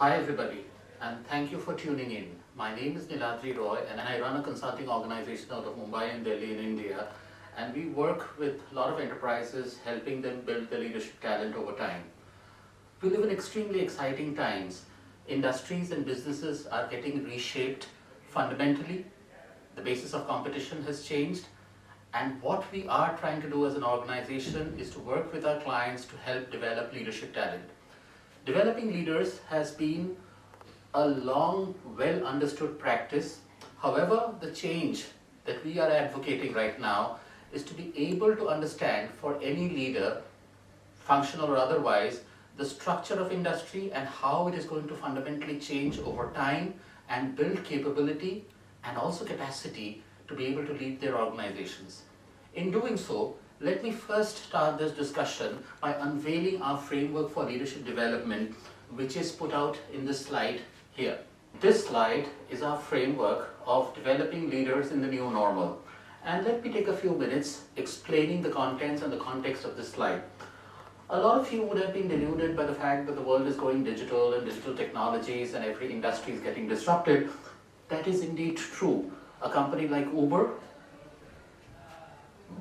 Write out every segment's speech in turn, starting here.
Hi everybody, and thank you for tuning in. My name is Niladri and I run a consulting organization out of Mumbai and Delhi in India, and we work with a lot of enterprises helping them build their leadership talent over time. We live in extremely exciting times. Industries and businesses are getting reshaped fundamentally. The basis of competition has changed, and what we are trying to do as an organization is to work with our clients to help develop leadership talent. Developing leaders has been a long, well understood practice. However, the change that we are advocating right now is to be able to understand for any leader, functional or otherwise, the structure of industry and how it is going to fundamentally change over time and build capability and also capacity to be able to lead their organizations. In doing so, let me first start this discussion by unveiling our framework for leadership development, which is put out in this slide here. This slide is our framework of developing leaders in the new normal. And let me take a few minutes explaining the contents and the context of this slide. A lot of you would have been deluded by the fact that the world is going digital and digital technologies and every industry is getting disrupted. That is indeed true. A company like Uber,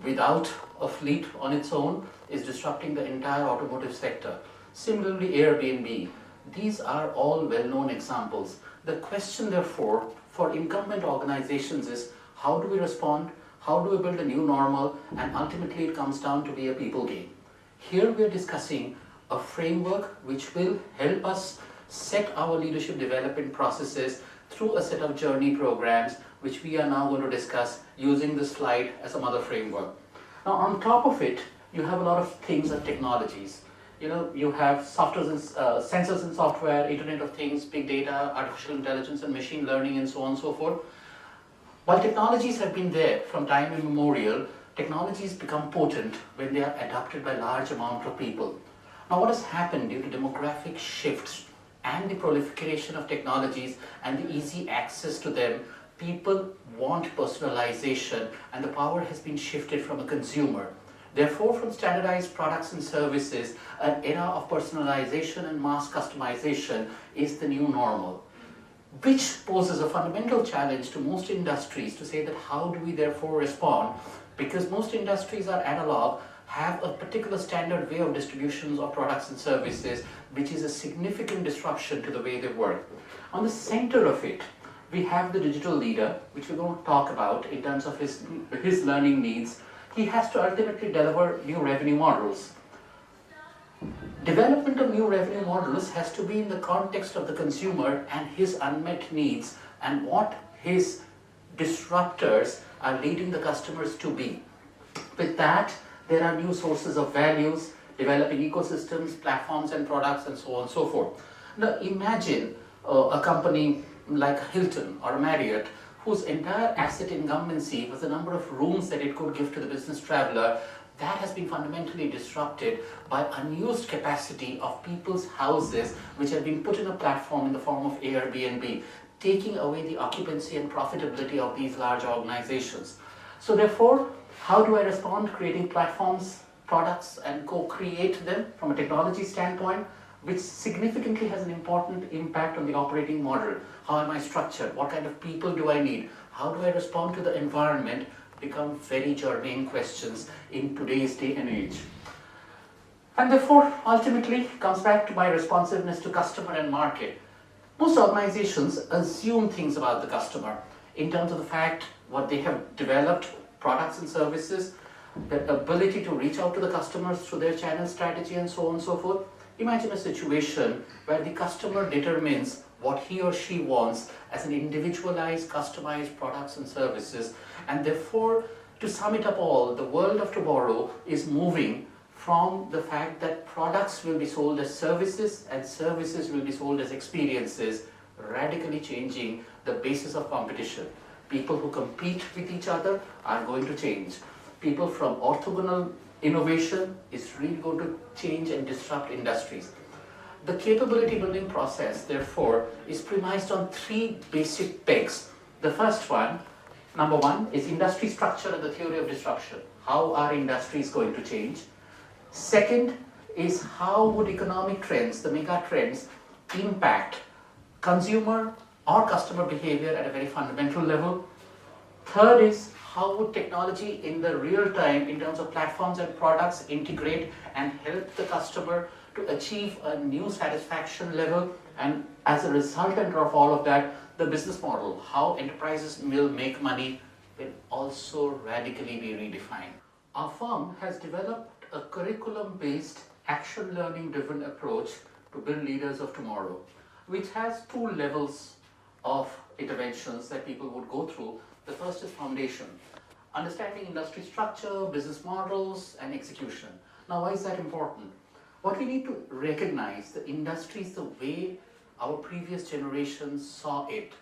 without a fleet on its own, is disrupting the entire automotive sector. Similarly, Airbnb. These are all well-known examples. The question, therefore, for incumbent organizations is how do we respond, how do we build a new normal, and ultimately it comes down to be a people game. Here we are discussing a framework which will help us set our leadership development processes through a set of journey programs, which we are now going to discuss using this slide as a mother framework. Now, on top of it, you have a lot of things and technologies. You have softwares and sensors and software, Internet of Things, big data, artificial intelligence and machine learning, and so on and so forth. While technologies have been there from time immemorial, technologies become potent when they are adopted by large amount of people. Now, what has happened due to demographic shifts and the proliferation of technologies and the easy access to them, people want personalization, and the power has been shifted from a consumer. Therefore, from standardized products and services, an era of personalization and mass customization is the new normal, which poses a fundamental challenge to most industries to say that how do we therefore respond, because most industries are analog, have a particular standard way of distributions of products and services, which is a significant disruption to the way they work. On the center of it, we have the digital leader, which we're going to talk about in terms of his learning needs. He has to ultimately deliver new revenue models. Development of new revenue models has to be in the context of the consumer and his unmet needs and what his disruptors are leading the customers to be. With that, there are new sources of values, developing ecosystems, platforms and products, and so on and so forth. Now imagine a company like Hilton or Marriott, whose entire asset incumbency was the number of rooms that it could give to the business traveler. That has been fundamentally disrupted by unused capacity of people's houses, which have been put in a platform in the form of Airbnb, taking away the occupancy and profitability of these large organizations. So therefore, how do I respond? Creating platforms, products, and co-create them from a technology standpoint, which significantly has an important impact on the operating model. How am I structured? What kind of people do I need? How do I respond to the environment? Become very germane questions in today's day and age. And therefore, ultimately, comes back to my responsiveness to customer and market. Most organizations assume things about the customer in terms of the fact what they have developed, products and services, their ability to reach out to the customers through their channel strategy, and so on and so forth. Imagine a situation where the customer determines what he or she wants as an individualized, customized products and services. And therefore, to sum it up all, the world of tomorrow is moving from the fact that products will be sold as services and services will be sold as experiences, radically changing the basis of competition. People who compete with each other are going to change. People from orthogonal innovation is really going to change and disrupt industries. The capability building process, therefore, is premised on three basic pegs. The first one, number one, is industry structure and the theory of disruption. How are industries going to change? Second is how would economic trends, the mega trends, impact consumer or customer behavior at a very fundamental level. Third is how would technology in the real time in terms of platforms and products integrate and help the customer to achieve a new satisfaction level, and as a resultant of all of that, the business model, how enterprises will make money, will also radically be redefined. Our firm has developed a curriculum-based, action learning driven approach to build leaders of tomorrow, which has two levels of interventions that people would go through. The first is foundation, understanding industry structure, business models, and execution. Now, why is that important? What we need to recognize, the industries, the way our previous generations saw it,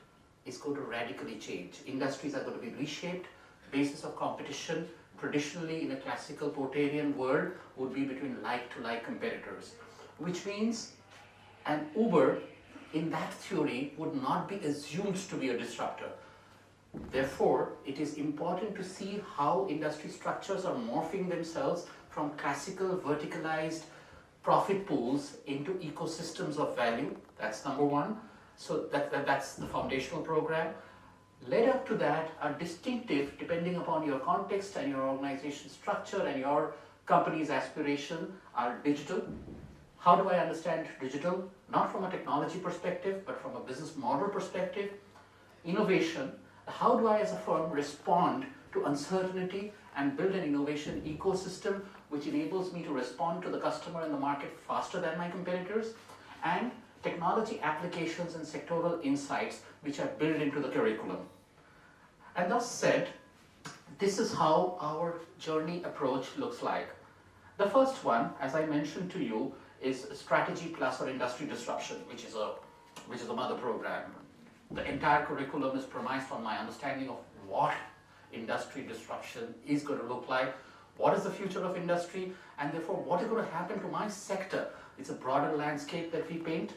is going to radically change. Industries are going to be reshaped, basis of competition, traditionally in a classical Porterian world, would be between like-to-like competitors, which means an Uber, in that theory, would not be assumed to be a disruptor. Therefore, it is important to see how industry structures are morphing themselves from classical verticalized profit pools into ecosystems of value. That's number one. So that's the foundational program. Led up to that are distinctive, depending upon your context and your organization structure and your company's aspiration, are digital. How do I understand digital? Not from a technology perspective, but from a business model perspective. Innovation. How do I as a firm respond to uncertainty and build an innovation ecosystem which enables me to respond to the customer in the market faster than my competitors? And technology applications and sectoral insights which are built into the curriculum. And thus said, this is how our journey approach looks like. The first one, as I mentioned to you, is strategy plus or industry disruption, which is a mother program. The entire curriculum is premised on my understanding of what industry disruption is going to look like, what is the future of industry, and therefore what is going to happen to my sector. It's a broader landscape that we paint.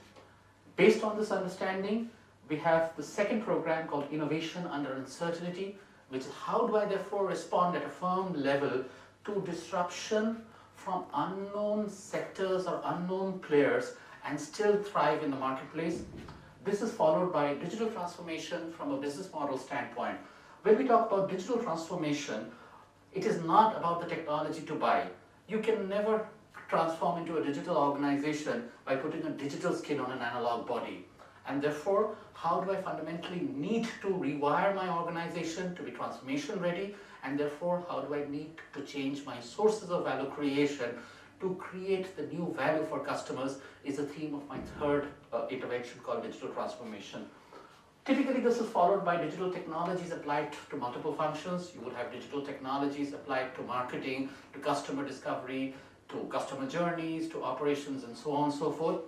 Based on this understanding, we have the second program called Innovation Under Uncertainty, which is how do I therefore respond at a firm level to disruption from unknown sectors or unknown players and still thrive in the marketplace. This is followed by digital transformation from a business model standpoint. When we talk about digital transformation, it is not about the technology to buy. You can never transform into a digital organization by putting a digital skin on an analog body. And therefore, how do I fundamentally need to rewire my organization to be transformation ready? And therefore, how do I need to change my sources of value creation to create the new value for customers is the theme of my third intervention called digital transformation. Typically, this is followed by digital technologies applied to multiple functions. You would have digital technologies applied to marketing, to customer discovery, to customer journeys, to operations, and so on and so forth.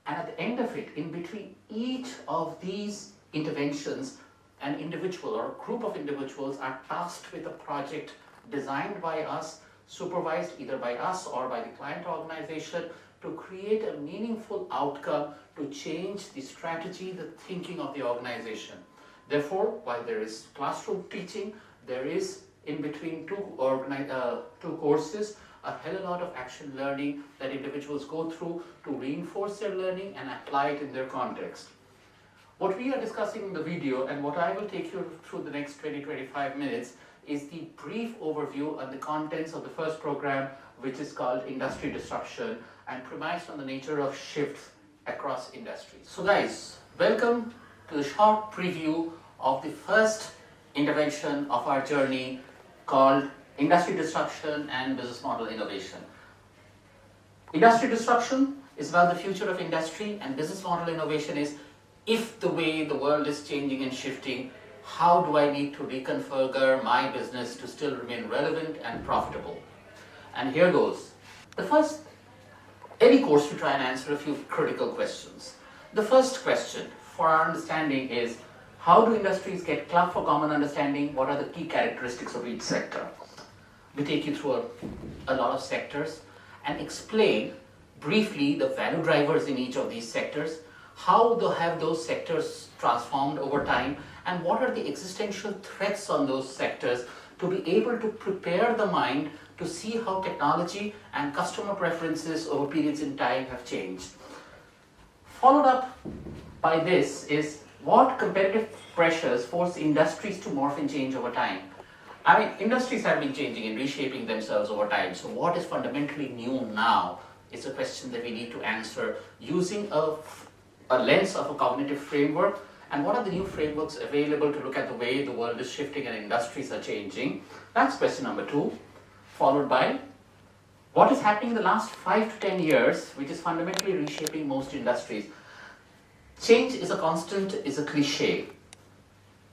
And at the end of it, in between each of these interventions, an individual or a group of individuals are tasked with a project designed by us, supervised either by us or by the client organization, to create a meaningful outcome to change the strategy, the thinking of the organization. Therefore, while there is classroom teaching, there is in between two courses a hell of a lot of action learning that individuals go through to reinforce their learning and apply it in their context. What we are discussing in the video and what I will take you through the next 20-25 minutes is the brief overview on the contents of the first program, which is called Industry Disruption and premised on the nature of shifts across industries. So guys, welcome to the short preview of the first intervention of our journey called Industry Disruption and Business Model Innovation. Industry disruption is about the future of industry, and business model innovation is if the way the world is changing and shifting, how do I need to reconfigure my business to still remain relevant and profitable? And here goes. The first, any course to try and answer a few critical questions. The first question for our understanding is, how do industries get clubbed for common understanding? What are the key characteristics of each sector? We take you through a lot of sectors and explain briefly the value drivers in each of these sectors, how have those sectors transformed over time, and what are the existential threats on those sectors to be able to prepare the mind to see how technology and customer preferences over periods in time have changed. Followed up by this is what competitive pressures force industries to morph and change over time. I mean, industries have been changing and reshaping themselves over time. So what is fundamentally new now is a question that we need to answer using a lens of a cognitive framework. And what are the new frameworks available to look at the way the world is shifting and industries are changing? That's question number 2, followed by what is happening in the last 5 to 10 years, which is fundamentally reshaping most industries. Change is a constant, is a cliche.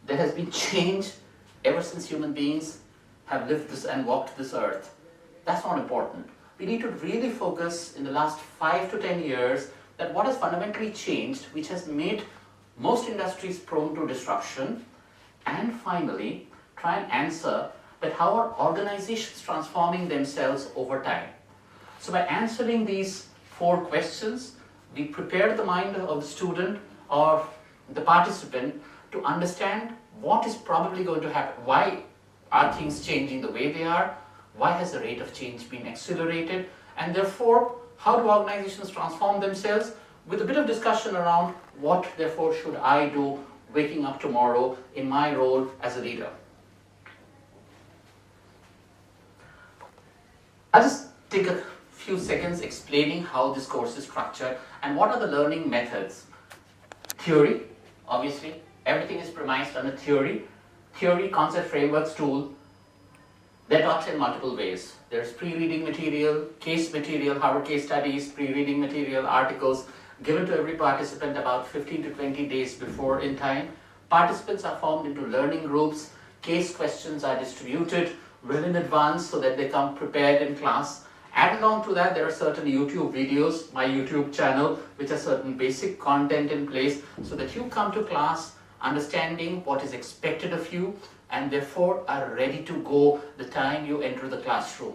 There has been change ever since human beings have lived this and walked this earth. That's not important. We need to really focus in the last 5 to 10 years that what has fundamentally changed, which has made most industries prone to disruption, and finally try and answer that how are organizations transforming themselves over time. So by answering these 4 questions, we prepare the mind of the student or the participant to understand what is probably going to happen. Why are things changing the way they are? Why has the rate of change been accelerated? And therefore, how do organizations transform themselves? With a bit of discussion around what therefore should I do waking up tomorrow in my role as a leader. I'll just take a few seconds explaining how this course is structured and what are the learning methods. Theory, obviously, everything is premised on a theory. Theory, concept, frameworks, tool. They're taught in multiple ways. There's pre-reading material, case material, Harvard case studies, pre-reading material, articles given to every participant about 15 to 20 days before in time. Participants are formed into learning groups. Case questions are distributed well in advance so that they come prepared in class. Added on to that, there are certain YouTube videos, my YouTube channel, which has certain basic content in place so that you come to class understanding what is expected of you and therefore are ready to go the time you enter the classroom.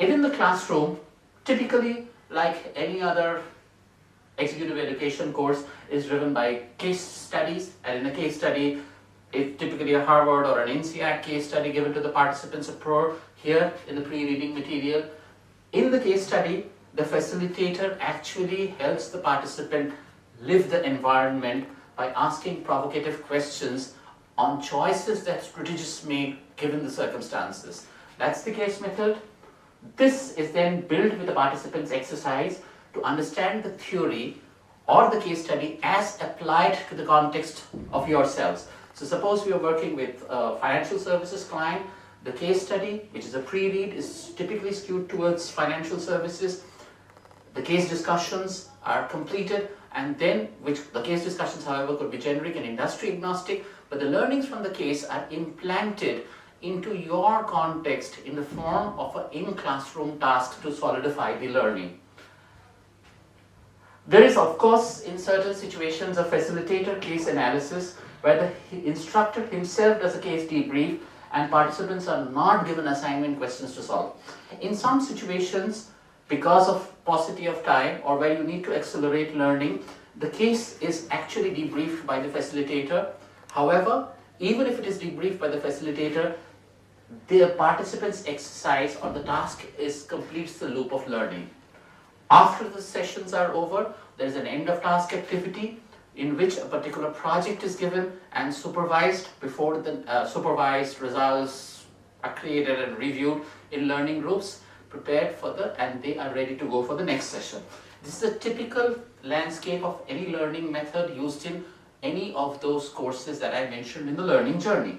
In the classroom, typically like any other executive education course is driven by case studies, and in a case study, if typically a Harvard or an INSEAD case study given to the participants here in the pre-reading material. In the case study, the facilitator actually helps the participant live the environment by asking provocative questions on choices that strategists made given the circumstances. That's the case method. This is then built with the participants' exercise to understand the theory or the case study as applied to the context of yourselves. So suppose we are working with a financial services client. The case study, which is a pre-read, is typically skewed towards financial services. The case discussions are completed, and then the case discussions, however, could be generic and industry agnostic, but the learnings from the case are implanted into your context in the form of an in-classroom task to solidify the learning. There is, of course, in certain situations, a facilitator case analysis where the instructor himself does a case debrief and participants are not given assignment questions to solve. In some situations, because of paucity of time or where you need to accelerate learning, the case is actually debriefed by the facilitator. However, even if it is debriefed by the facilitator, the participants' exercise or the task completes the loop of learning. After the sessions are over, there is an end of task activity in which a particular project is given and supervised before the supervised results are created and reviewed in learning groups, prepared for and they are ready to go for the next session. This is a typical landscape of any learning method used in any of those courses that I mentioned in the learning journey.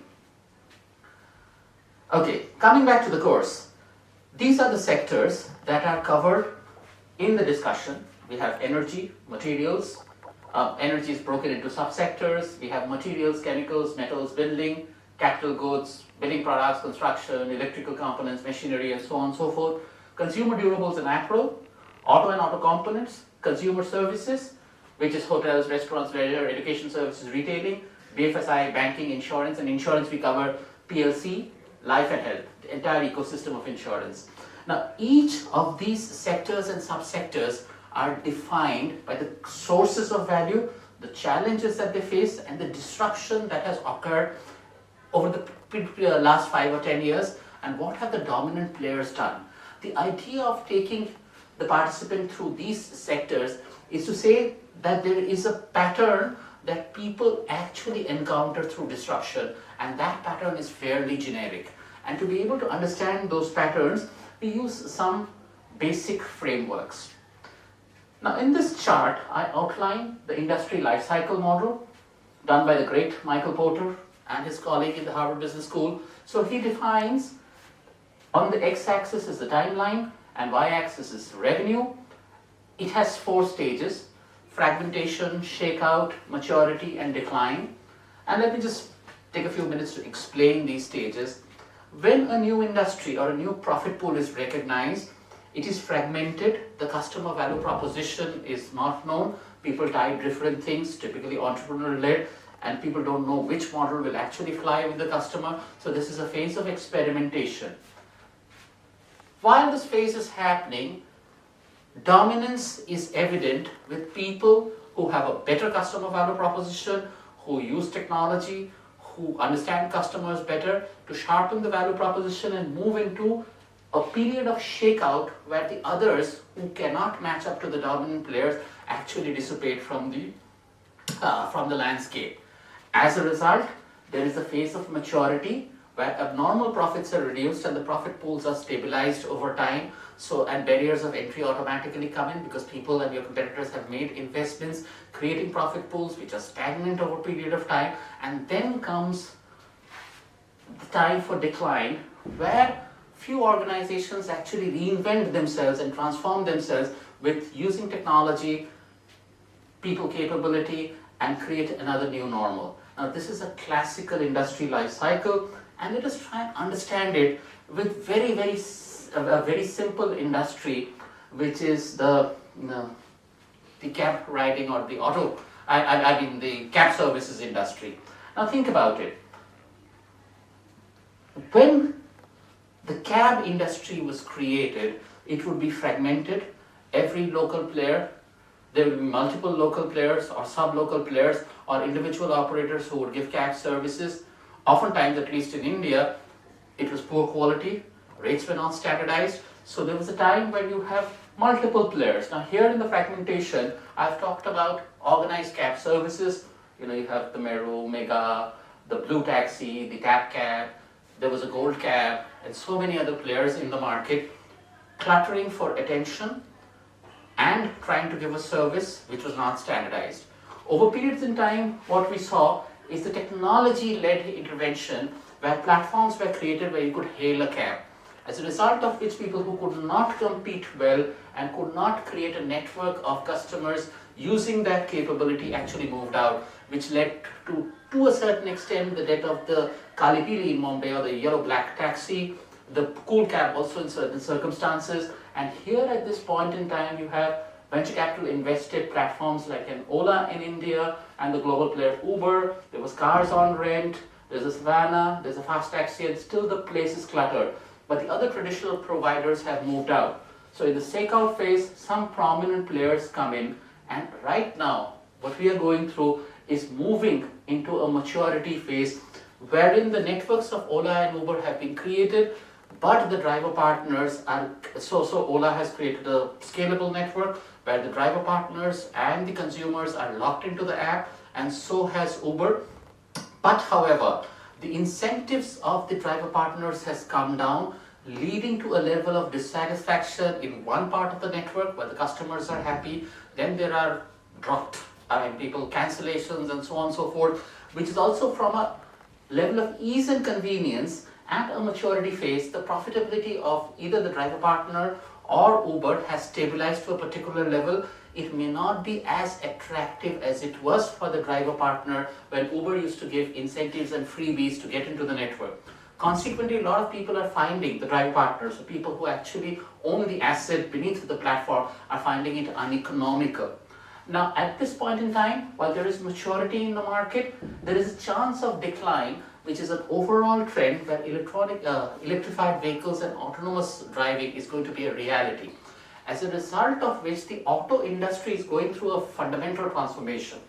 Okay, coming back to the course. These are the sectors that are covered in the discussion. We have energy, materials. Energy is broken into subsectors. We have materials, chemicals, metals, building, capital goods, building products, construction, electrical components, machinery, and so on and so forth. Consumer durables and apparel, auto and auto components, consumer services, which is hotels, restaurants, leisure, education services, retailing, BFSI, banking, insurance, and insurance we cover PLC, life and health, the entire ecosystem of insurance. Now, each of these sectors and subsectors are defined by the sources of value, the challenges that they face, and the disruption that has occurred over the last 5 or 10 years, and what have the dominant players done. The idea of taking the participant through these sectors is to say that there is a pattern that people actually encounter through disruption, and that pattern is fairly generic. And to be able to understand those patterns, we use some basic frameworks. Now in this chart, I outline the industry life cycle model done by the great Michael Porter and his colleague in the Harvard Business School. So he defines, on the x-axis is the timeline and y-axis is revenue. It has 4 stages: fragmentation, shakeout, maturity, and decline. And let me just take a few minutes to explain these stages. When a new industry or a new profit pool is recognized, it is fragmented, the customer value proposition is not known, people try different things, typically entrepreneur-led, and people don't know which model will actually fly with the customer. So this is a phase of experimentation. While this phase is happening, dominance is evident with people who have a better customer value proposition, who use technology, who understand customers better to sharpen the value proposition and move into a period of shakeout where the others who cannot match up to the dominant players actually dissipate from the landscape. As a result, there is a phase of maturity where abnormal profits are reduced and the profit pools are stabilized over time. So, and barriers of entry automatically come in because people and your competitors have made investments creating profit pools which are stagnant over a period of time. And then comes the time for decline, where few organizations actually reinvent themselves and transform themselves with using technology, people capability, and create another new normal. Now this is a classical industry life cycle, and let us try and understand it with a very simple industry, which is the cab riding or the the cab services industry. Now think about it. When the cab industry was created, it would be fragmented. Every local player, there will be multiple local players or sub-local players or individual operators who would give cab services. Oftentimes, at least in India, it was poor quality, rates were not standardized. So there was a time when you have multiple players. Now here in the fragmentation, I've talked about organized cab services. You have the Meru, Mega, the Blue Taxi, the Tap Cab, there was a Gold Cab, and so many other players in the market cluttering for attention and trying to give a service which was not standardized. Over periods in time, what we saw is the technology-led intervention where platforms were created where you could hail a cab. As a result of which people who could not compete well and could not create a network of customers using that capability actually moved out, which led to a certain extent, the death of the Kalipili in Mumbai, or the yellow-black taxi, the cool cab also in certain circumstances. And here at this point in time, you have venture capital invested platforms like an Ola in India and the global player Uber. There was cars on rent, there's a Savannah, there's a fast taxi, and still the place is cluttered. But the other traditional providers have moved out. So in the shakeout phase, some prominent players come in, and right now, what we are going through is moving into a maturity phase wherein the networks of Ola and Uber have been created, but the driver partners are, so Ola has created a scalable network where the driver partners and the consumers are locked into the app, and so has Uber. But however, the incentives of the driver partners has come down, leading to a level of dissatisfaction in one part of the network where the customers are happy. Then there are people cancellations and so on and so forth, which is also from a level of ease and convenience. At a maturity phase, the profitability of either the driver partner or Uber has stabilized to a particular level. It may not be as attractive as it was for the driver partner when Uber used to give incentives and freebies to get into the network. Consequently, a lot of people are finding the driver partners, the people who actually own the asset beneath the platform, are finding it uneconomical. Now, at this point in time, while there is maturity in the market, there is a chance of decline, which is an overall trend where electrified vehicles and autonomous driving is going to be a reality. As a result of which, the auto industry is going through a fundamental transformation.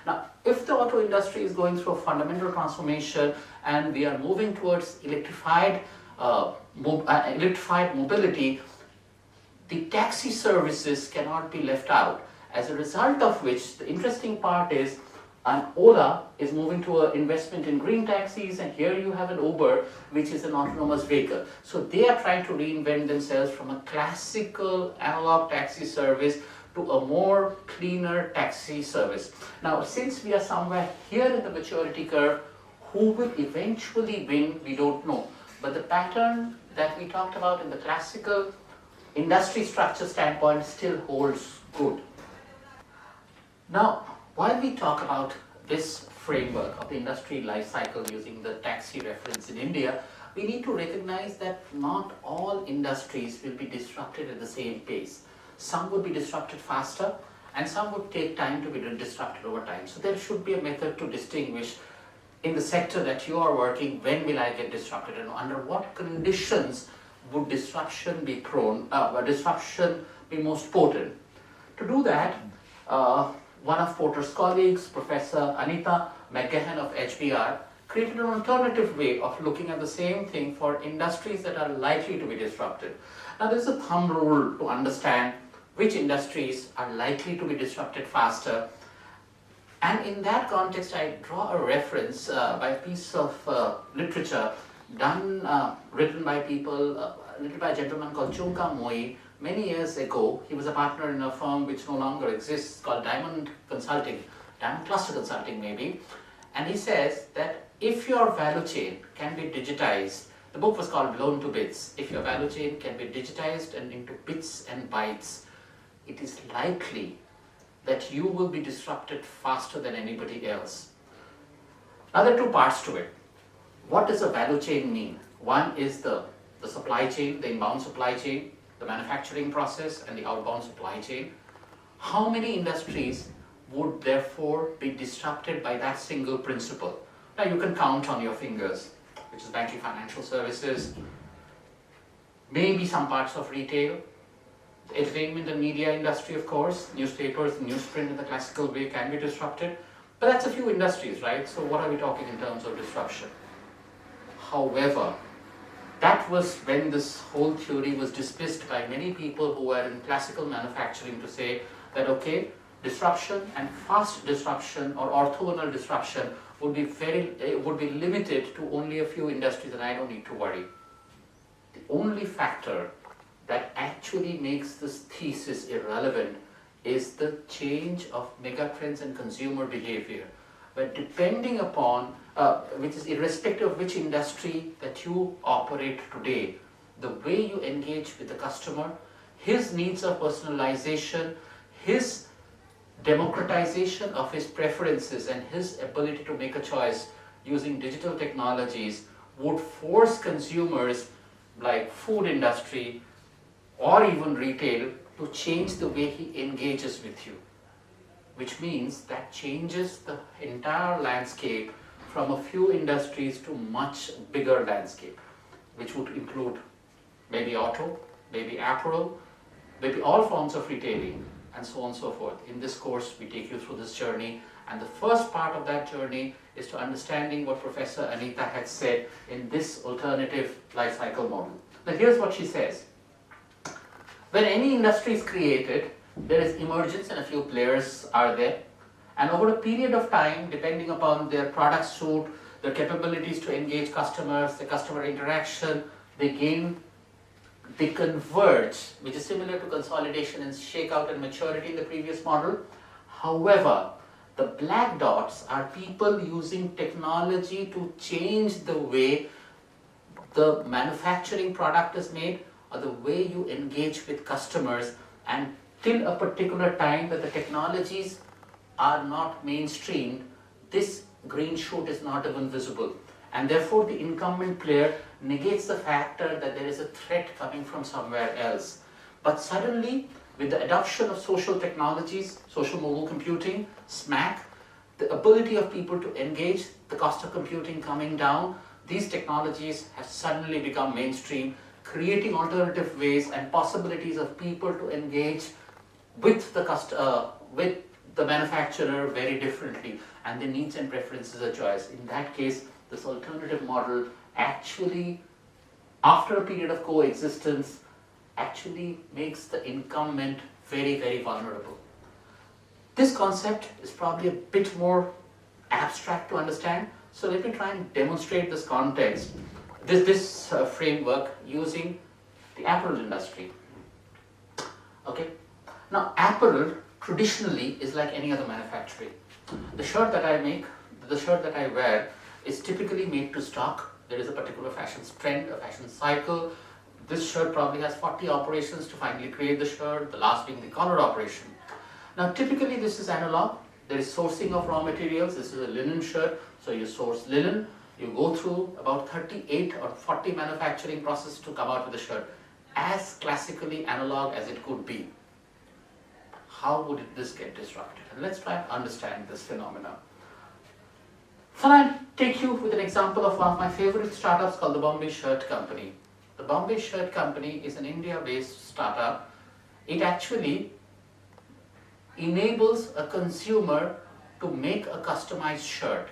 Now, if the auto industry is going through a fundamental transformation and we are moving towards electrified mobility, the taxi services cannot be left out. As a result of which, the interesting part is, Ola is moving to an investment in green taxis, and here you have an Uber, which is an autonomous vehicle. So they are trying to reinvent themselves from a classical analog taxi service to a more cleaner taxi service. Now, since we are somewhere here in the maturity curve, who will eventually win, we don't know. But the pattern that we talked about in the classical industry structure standpoint still holds good. Now, while we talk about this framework of the industry life cycle using the taxi reference in India, we need to recognize that not all industries will be disrupted at the same pace. Some would be disrupted faster, and some would take time to be disrupted over time. So there should be a method to distinguish in the sector that you are working, when will I get disrupted, and under what conditions would disruption be most potent. To do that, one of Porter's colleagues, Professor Anita McGahan of HBR, created an alternative way of looking at the same thing for industries that are likely to be disrupted. Now, there's a thumb rule to understand which industries are likely to be disrupted faster. And in that context, I draw a reference by a piece of literature written by a gentleman called Chunka Moi many years ago. He was a partner in a firm which no longer exists called Diamond Cluster Consulting maybe. And he says that if your value chain can be digitized, the book was called Blown to Bits. If your value chain can be digitized and into bits and bytes, it is likely that you will be disrupted faster than anybody else. Now, there are two parts to it. What does a value chain mean? One is the supply chain, the inbound supply chain, the manufacturing process, and the outbound supply chain. How many industries would therefore be disrupted by that single principle? Now, you can count on your fingers, which is banking, financial services, maybe some parts of retail, the entertainment and media industry, of course, newspapers, newsprint in the classical way can be disrupted. But that's a few industries, right? So what are we talking in terms of disruption? However, that was when this whole theory was dismissed by many people who were in classical manufacturing to say that, okay, disruption and fast disruption or orthogonal disruption would be limited to only a few industries, and I don't need to worry. The only factor that actually makes this thesis irrelevant is the change of megatrends and consumer behavior. But depending upon, which is irrespective of which industry that you operate today, the way you engage with the customer, his needs of personalization, his democratization of his preferences, and his ability to make a choice using digital technologies would force consumers like food industry or even retail to change the way he engages with you, which means that changes the entire landscape from a few industries to much bigger landscape, which would include maybe auto, maybe apparel, maybe all forms of retailing, and so on and so forth. In this course, we take you through this journey, and the first part of that journey is to understanding what Professor Anita had said in this alternative life cycle model. Now, here's what she says. When any industry is created, there is emergence and a few players are there. And over a period of time, depending upon their product suite, their capabilities to engage customers, the customer interaction, they converge, which is similar to consolidation and shakeout and maturity in the previous model. However, the black dots are people using technology to change the way the manufacturing product is made or the way you engage with customers, and till a particular time that the technologies are not mainstreamed, this green shoot is not even visible. And therefore, the incumbent player negates the factor that there is a threat coming from somewhere else. But suddenly, with the adoption of social technologies, social mobile computing, SMAC, the ability of people to engage, the cost of computing coming down, these technologies have suddenly become mainstream, creating alternative ways and possibilities of people to engage with the manufacturer very differently, and their needs and preferences are choice. In that case, this alternative model actually, after a period of coexistence, actually makes the incumbent very, very vulnerable. This concept is probably a bit more abstract to understand, so let me try and demonstrate this context, this framework using the apparel industry. Okay, now apparel traditionally is like any other manufacturing. The shirt that I make, the shirt that I wear is typically made to stock. There is a particular fashion trend, a fashion cycle. This shirt probably has 40 operations to finally create the shirt, the last being the color operation. Now typically this is analog. There is sourcing of raw materials. This is a linen shirt, so you source linen. You go through about 38 or 40 manufacturing processes to come out with a shirt, as classically analog as it could be. How would this get disrupted? And let's try and understand this phenomenon. So I'll take you with an example of one of my favorite startups called the Bombay Shirt Company. The Bombay Shirt Company is an India-based startup. It actually enables a consumer to make a customized shirt.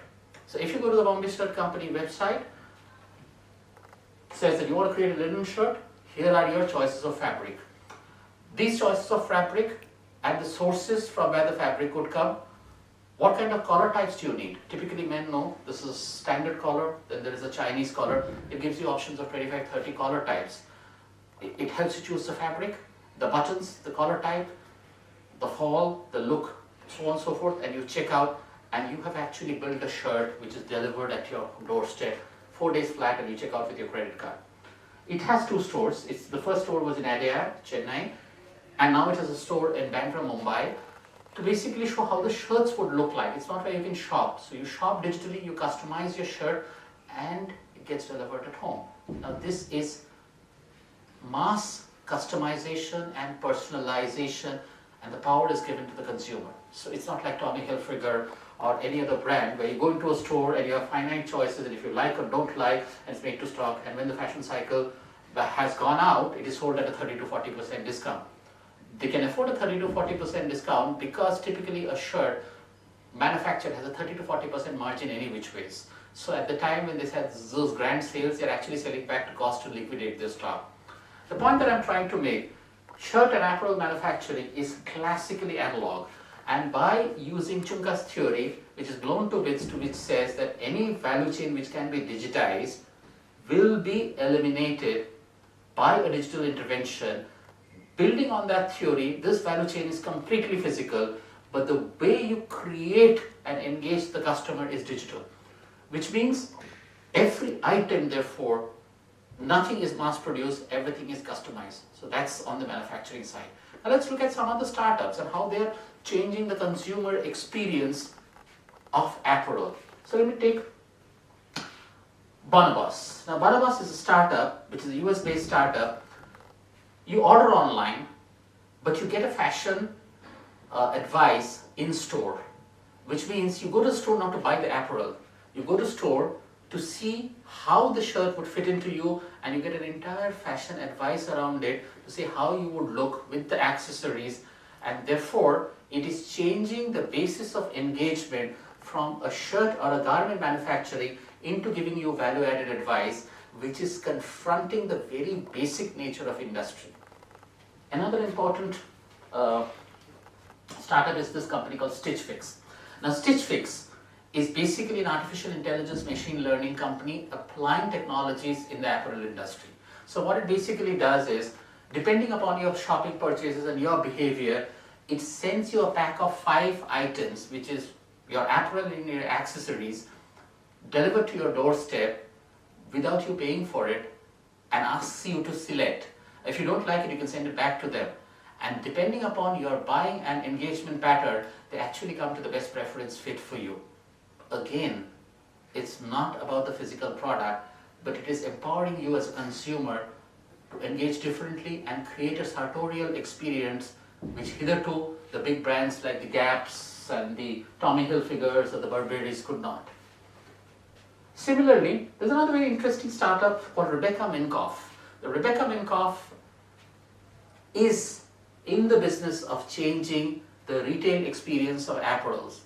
So if you go to the Bombay Shirt Company website, it says that you want to create a linen shirt, here are your choices of fabric. These choices of fabric and the sources from where the fabric would come. What kind of collar types do you need? Typically men know this is a standard collar, then there is a Chinese collar. It gives you options of 25, 30 collar types. It helps you choose the fabric, the buttons, the collar type, the fall, the look, so on and so forth, and you check out and you have actually built a shirt which is delivered at your doorstep, 4 days flat, and you check out with your credit card. It has 2 stores. The first store was in Adyar, Chennai, and now it has a store in Bandra, Mumbai, to basically show how the shirts would look like. It's not where you can shop. So you shop digitally, you customize your shirt, and it gets delivered at home. Now this is mass customization and personalization, and the power is given to the consumer. So it's not like Tommy Hilfiger or any other brand where you go into a store and you have finite choices, and if you like or don't like, and it's made to stock, and when the fashion cycle has gone out, it is sold at a 30 to 40% discount. They can afford a 30 to 40% discount because typically a shirt manufactured has a 30 to 40% margin any which ways. So at the time when they had those grand sales, they're actually selling back to cost to liquidate their stock. The point that I'm trying to make, shirt and apparel manufacturing is classically analog, and by using Chunka's theory, which is blown to bits, to which says that any value chain which can be digitized will be eliminated by a digital intervention. Building on that theory, this value chain is completely physical, but the way you create and engage the customer is digital, which means every item, therefore, nothing is mass produced, everything is customized. So that's on the manufacturing side. Now let's look at some of the startups and how they're changing the consumer experience of apparel. So let me take Bonobos. Now Bonobos is a startup, which is a US-based startup. You order online, but you get a fashion advice in store, which means you go to the store not to buy the apparel. You go to store to see how the shirt would fit into you, and you get an entire fashion advice around it to see how you would look with the accessories, and therefore it is changing the basis of engagement from a shirt or a garment manufacturing into giving you value-added advice, which is confronting the very basic nature of industry. Another important startup is this company called Stitch Fix. Now Stitch Fix is basically an artificial intelligence machine learning company applying technologies in the apparel industry. So what it basically does is, depending upon your shopping purchases and your behavior, it sends you a pack of 5 items, which is your apparel and your accessories, delivered to your doorstep without you paying for it, and asks you to select. If you don't like it, you can send it back to them. And depending upon your buying and engagement pattern, they actually come to the best preference fit for you. Again, it's not about the physical product, but it is empowering you as a consumer to engage differently and create a sartorial experience which hitherto the big brands like the Gaps and the Tommy Hilfigers or the Burberrys could not. Similarly, there's another very interesting startup called Rebecca Minkoff. The Rebecca Minkoff is in the business of changing the retail experience of apparels.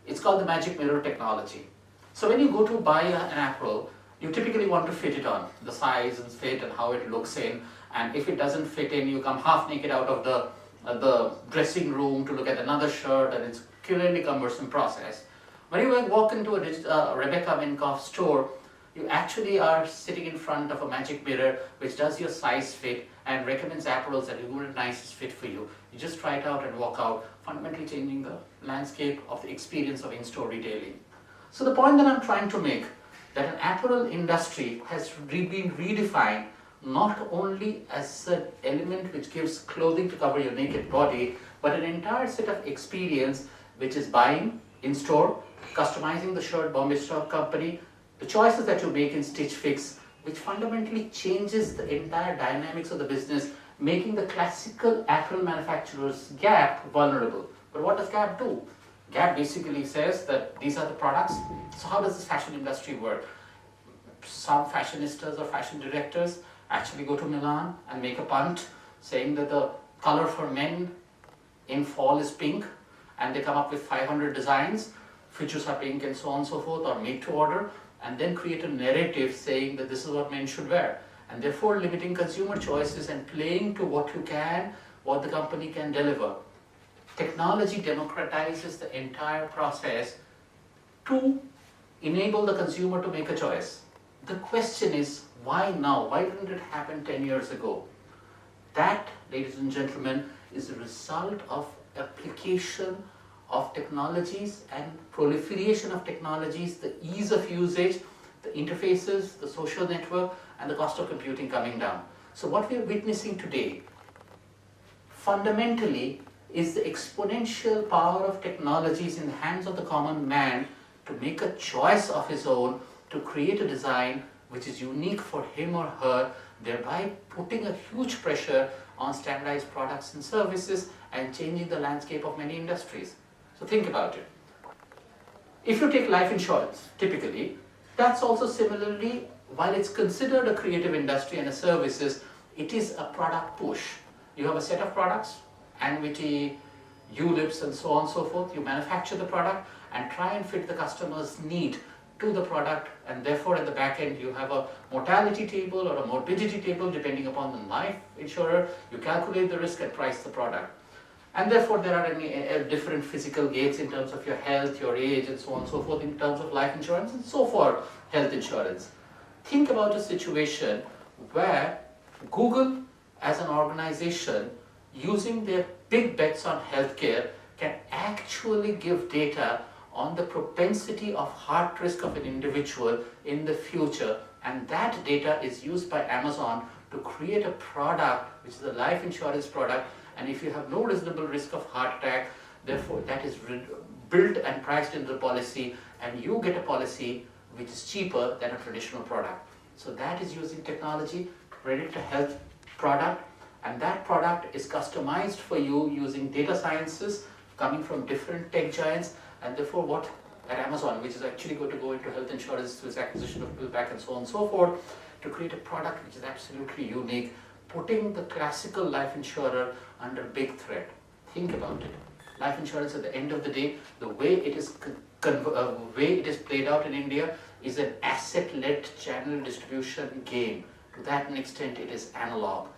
It's called the magic mirror technology. So when you go to buy an apparel, you typically want to fit it on, the size and fit and how it looks in, and if it doesn't fit in, you come half naked out of the the dressing room to look at another shirt, and it's clearly cumbersome process. When you walk into a Rebecca Minkoff store, you actually are sitting in front of a magic mirror which does your size fit and recommends apparels that are the nicest fit for you. You just try it out and walk out, fundamentally changing the landscape of the experience of in-store retailing. So the point that I'm trying to make, that an apparel industry has been redefined not only as an element which gives clothing to cover your naked body, but an entire set of experience which is buying in store, customizing the shirt, Bombay Stock Company, the choices that you make in Stitch Fix, which fundamentally changes the entire dynamics of the business, making the classical apparel manufacturers Gap vulnerable. But what does Gap do? Gap basically says that these are the products. So how does this fashion industry work? Some fashionistas or fashion directors actually go to Milan and make a punt saying that the color for men in fall is pink, and they come up with 500 designs, features are pink and so on and so forth, or made to order, and then create a narrative saying that this is what men should wear, and therefore limiting consumer choices and playing to what the company can deliver. Technology democratizes the entire process to enable the consumer to make a choice. The question is, why now? Why didn't it happen 10 years ago? That, ladies and gentlemen, is a result of application of technologies and proliferation of technologies, the ease of usage, the interfaces, the social network, and the cost of computing coming down. So what we are witnessing today, fundamentally, is the exponential power of technologies in the hands of the common man to make a choice of his own, to create a design which is unique for him or her, thereby putting a huge pressure on standardized products and services and changing the landscape of many industries. So think about it. If you take life insurance, typically, that's also similarly, while it's considered a creative industry and a services, it is a product push. You have a set of products, annuity, ULIPs and so on and so forth. You manufacture the product and try and fit the customer's need to the product, and therefore at the back end you have a mortality table or a morbidity table depending upon the life insurer. You calculate the risk and price the product. And therefore there are different physical gates in terms of your health, your age and so on and so forth in terms of life insurance, and so for health insurance. Think about a situation where Google as an organization, using their big bets on healthcare, can actually give data on the propensity of heart risk of an individual in the future, and that data is used by Amazon to create a product which is a life insurance product, and if you have no reasonable risk of heart attack, therefore that is built and priced into the policy, and you get a policy which is cheaper than a traditional product. So that is using technology to predict a health product, and that product is customized for you using data sciences coming from different tech giants. And therefore what at Amazon, which is actually going to go into health insurance through its acquisition of PillPack and so on and so forth, to create a product which is absolutely unique, putting the classical life insurer under big threat. Think about it. Life insurance at the end of the day, the way it is played out in India is an asset-led channel distribution game. To that extent, it is analog.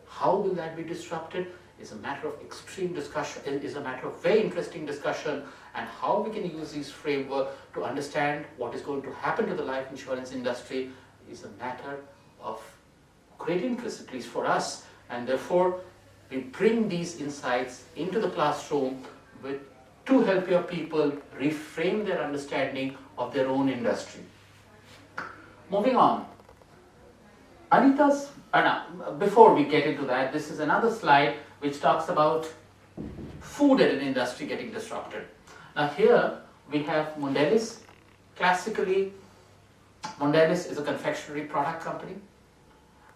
How will that be disrupted is a matter of extreme discussion, is a matter of very interesting discussion, and how we can use these framework to understand what is going to happen to the life insurance industry is a matter of great interest, at least for us, and therefore we bring these insights into the classroom to help your people reframe their understanding of their own industry. Moving on, before we get into that, this is another slide which talks about food at an industry getting disrupted. Now here we have Mondelez. Classically, Mondelez is a confectionery product company.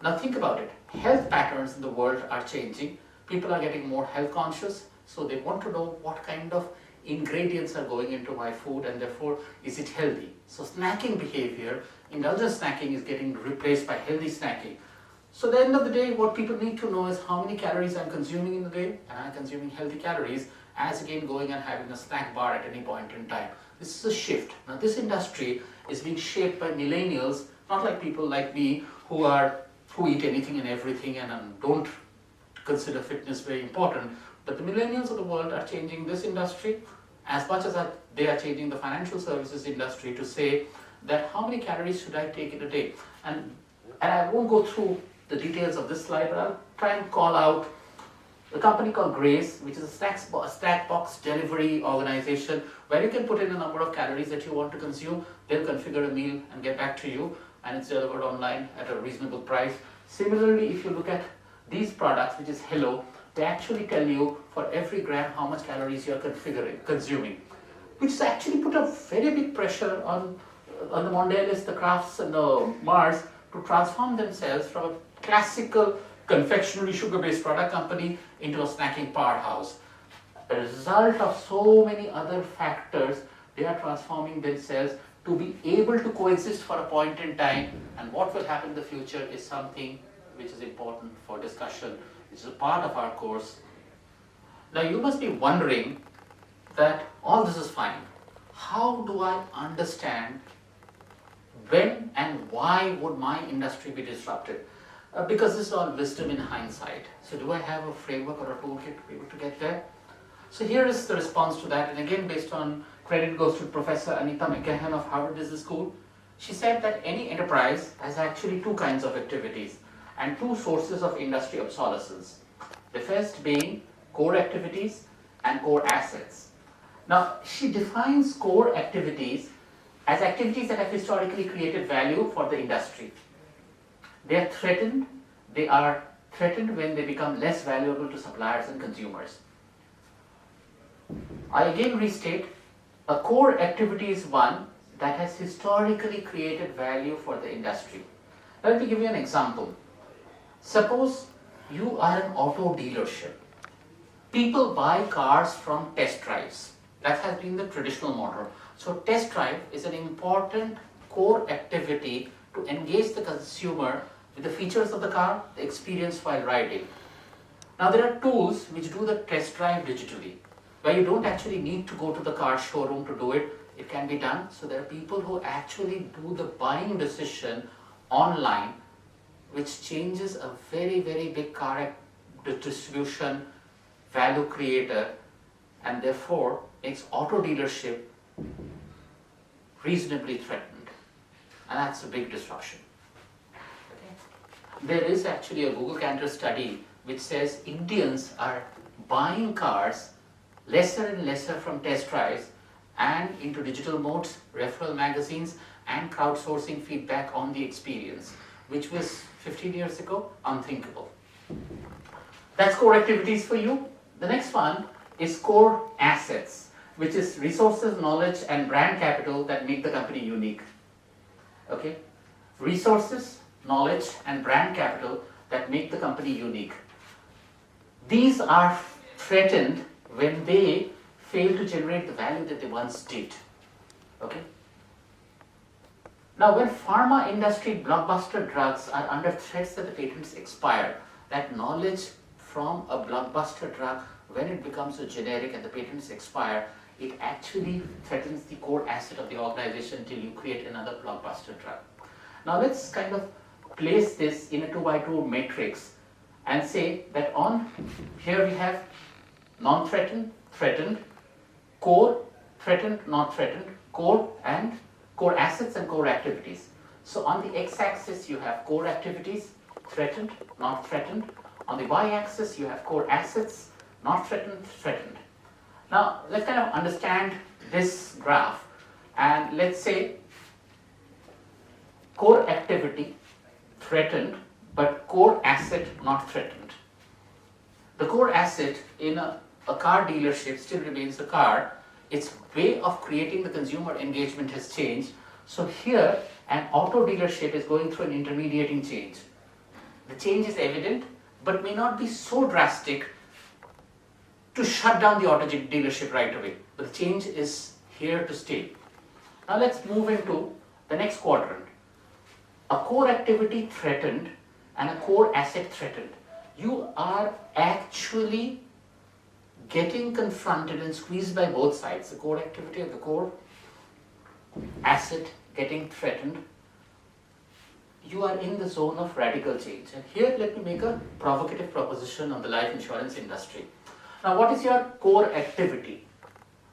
Now think about it. Health patterns in the world are changing. People are getting more health conscious, so they want to know what kind of ingredients are going into my food, and therefore is it healthy. So snacking behavior, indulgent snacking, is getting replaced by healthy snacking. So at the end of the day, what people need to know is how many calories I'm consuming in the day, and I'm consuming healthy calories, as again going and having a snack bar at any point in time. This is a shift. Now this industry is being shaped by millennials, not like people like me who eat anything and everything and don't consider fitness very important, But the millennials of the world are changing this industry as much as they are changing the financial services industry to say that how many calories should I take in a day? And I won't go through the details of this slide, but I'll try and call out a company called Grace, which is a snack box delivery organization where you can put in a number of calories that you want to consume. They'll configure a meal and get back to you, and it's delivered online at a reasonable price. Similarly, if you look at these products, which is Hello, they actually tell you for every gram how much calories you are consuming, which has actually put a very big pressure on the Mondelez, the Crafts, and the Mars to transform themselves from a classical confectionery sugar-based product company into a snacking powerhouse. A result of so many other factors, they are transforming themselves to be able to coexist for a point in time, and what will happen in the future is something which is important for discussion, which is a part of our course. Now you must be wondering that all this is fine. How do I understand when and why would my industry be disrupted? Because this is all wisdom in hindsight. So do I have a framework or a toolkit to be able to get there? So here is the response to that, and again based on credit goes to Professor Anita McGahan of Harvard Business School. She said that any enterprise has actually two kinds of activities and two sources of industry obsolescence. The first being core activities and core assets. Now she defines core activities as activities that have historically created value for the industry. They are threatened when they become less valuable to suppliers and consumers. I again restate, a core activity is one that has historically created value for the industry. Let me give you an example. Suppose you are an auto dealership. People buy cars from test drives. That has been the traditional model. So test drive is an important core activity to engage the consumer with the features of the car, the experience while riding. Now there are tools which do the test drive digitally, where you don't actually need to go to the car showroom to do it. It can be done. So there are people who actually do the buying decision online, which changes a very, very big car distribution value creator, and therefore makes auto dealership reasonably threatened. And that's a big disruption. There is actually a Google Cantor study which says Indians are buying cars lesser and lesser from test drives and into digital modes, referral magazines, and crowdsourcing feedback on the experience, which was 15 years ago unthinkable. That's core activities for you. The next one is core assets, which is resources, knowledge, and brand capital that make the company unique. Okay? Resources, knowledge, and brand capital that make the company unique. These are threatened when they fail to generate the value that they once did. Okay? Now, when pharma industry blockbuster drugs are under threats that the patents expire, that knowledge from a blockbuster drug, when it becomes a generic and the patents expire, it actually threatens the core asset of the organization until you create another blockbuster drug. Now let's kind of place this in a 2x2 matrix and say that on here we have non-threatened, threatened, core, threatened, not threatened, core, and core assets and core activities. So on the x-axis you have core activities, threatened, not threatened. On the y-axis you have core assets, not threatened, threatened. Now let's kind of understand this graph, and let's say core activity threatened but core asset not threatened. The core asset in a car dealership still remains a car. Its way of creating the consumer engagement has changed. So here an auto dealership is going through an intermediating change. The change is evident but may not be so drastic to shut down the auto dealership right away. But the change is here to stay. Now let's move into the next quadrant. A core activity threatened and a core asset threatened. You are actually getting confronted and squeezed by both sides. The core activity and the core asset getting threatened. You are in the zone of radical change. And here let me make a provocative proposition on the life insurance industry. Now, what is your core activity?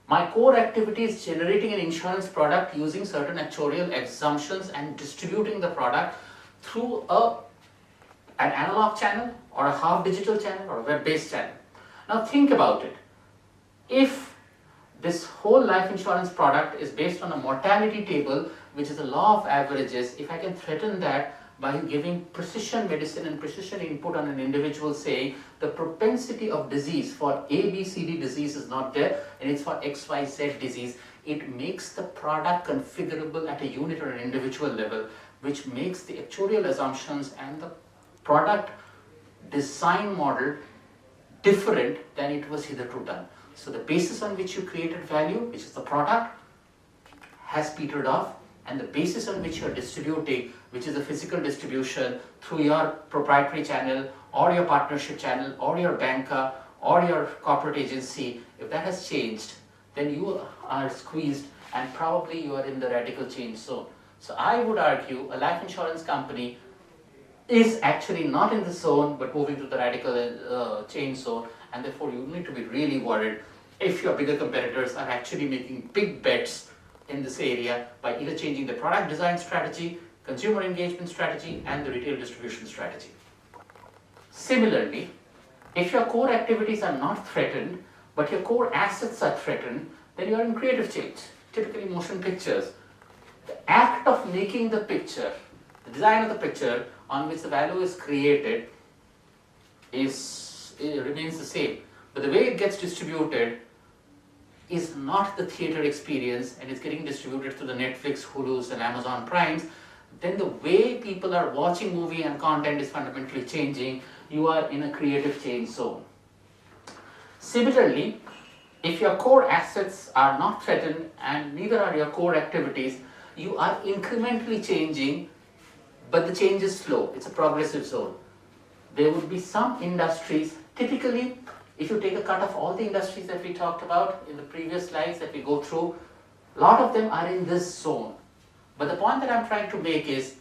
My core activity is generating an insurance product using certain actuarial assumptions and distributing the product through an analog channel or a half digital channel or a web-based channel. Now think about it. If this whole life insurance product is based on a mortality table, which is a law of averages, if I can threaten that by giving precision medicine and precision input on an individual, saying the propensity of disease for ABCD disease is not there and it's for XYZ disease, it makes the product configurable at a unit or an individual level, which makes the actuarial assumptions and the product design model different than it was hitherto done. So the basis on which you created value, which is the product, has petered off, and the basis on which you're distributing, which is the physical distribution through your proprietary channel or your partnership channel or your banker or your corporate agency, if that has changed, then you are squeezed and probably you are in the radical change zone. So I would argue a life insurance company is actually not in the zone but moving to the radical change zone, and therefore you need to be really worried if your bigger competitors are actually making big bets in this area by either changing the product design strategy, consumer engagement strategy, and the retail distribution strategy. Similarly, if your core activities are not threatened but your core assets are threatened, then you are in creative change, typically motion pictures. The act of making the picture, the design of the picture on which the value is created remains the same, but the way it gets distributed is not the theater experience and it's getting distributed through the Netflix, Hulu's and Amazon Primes. Then the way people are watching movie and content is fundamentally changing. You are in a creative change zone. Similarly, if your core assets are not threatened and neither are your core activities, you are incrementally changing, but the change is slow. It's a progressive zone. There would be some industries, typically, if you take a cut of all the industries that we talked about in the previous slides that we go through, a lot of them are in this zone. But the point that I'm trying to make is,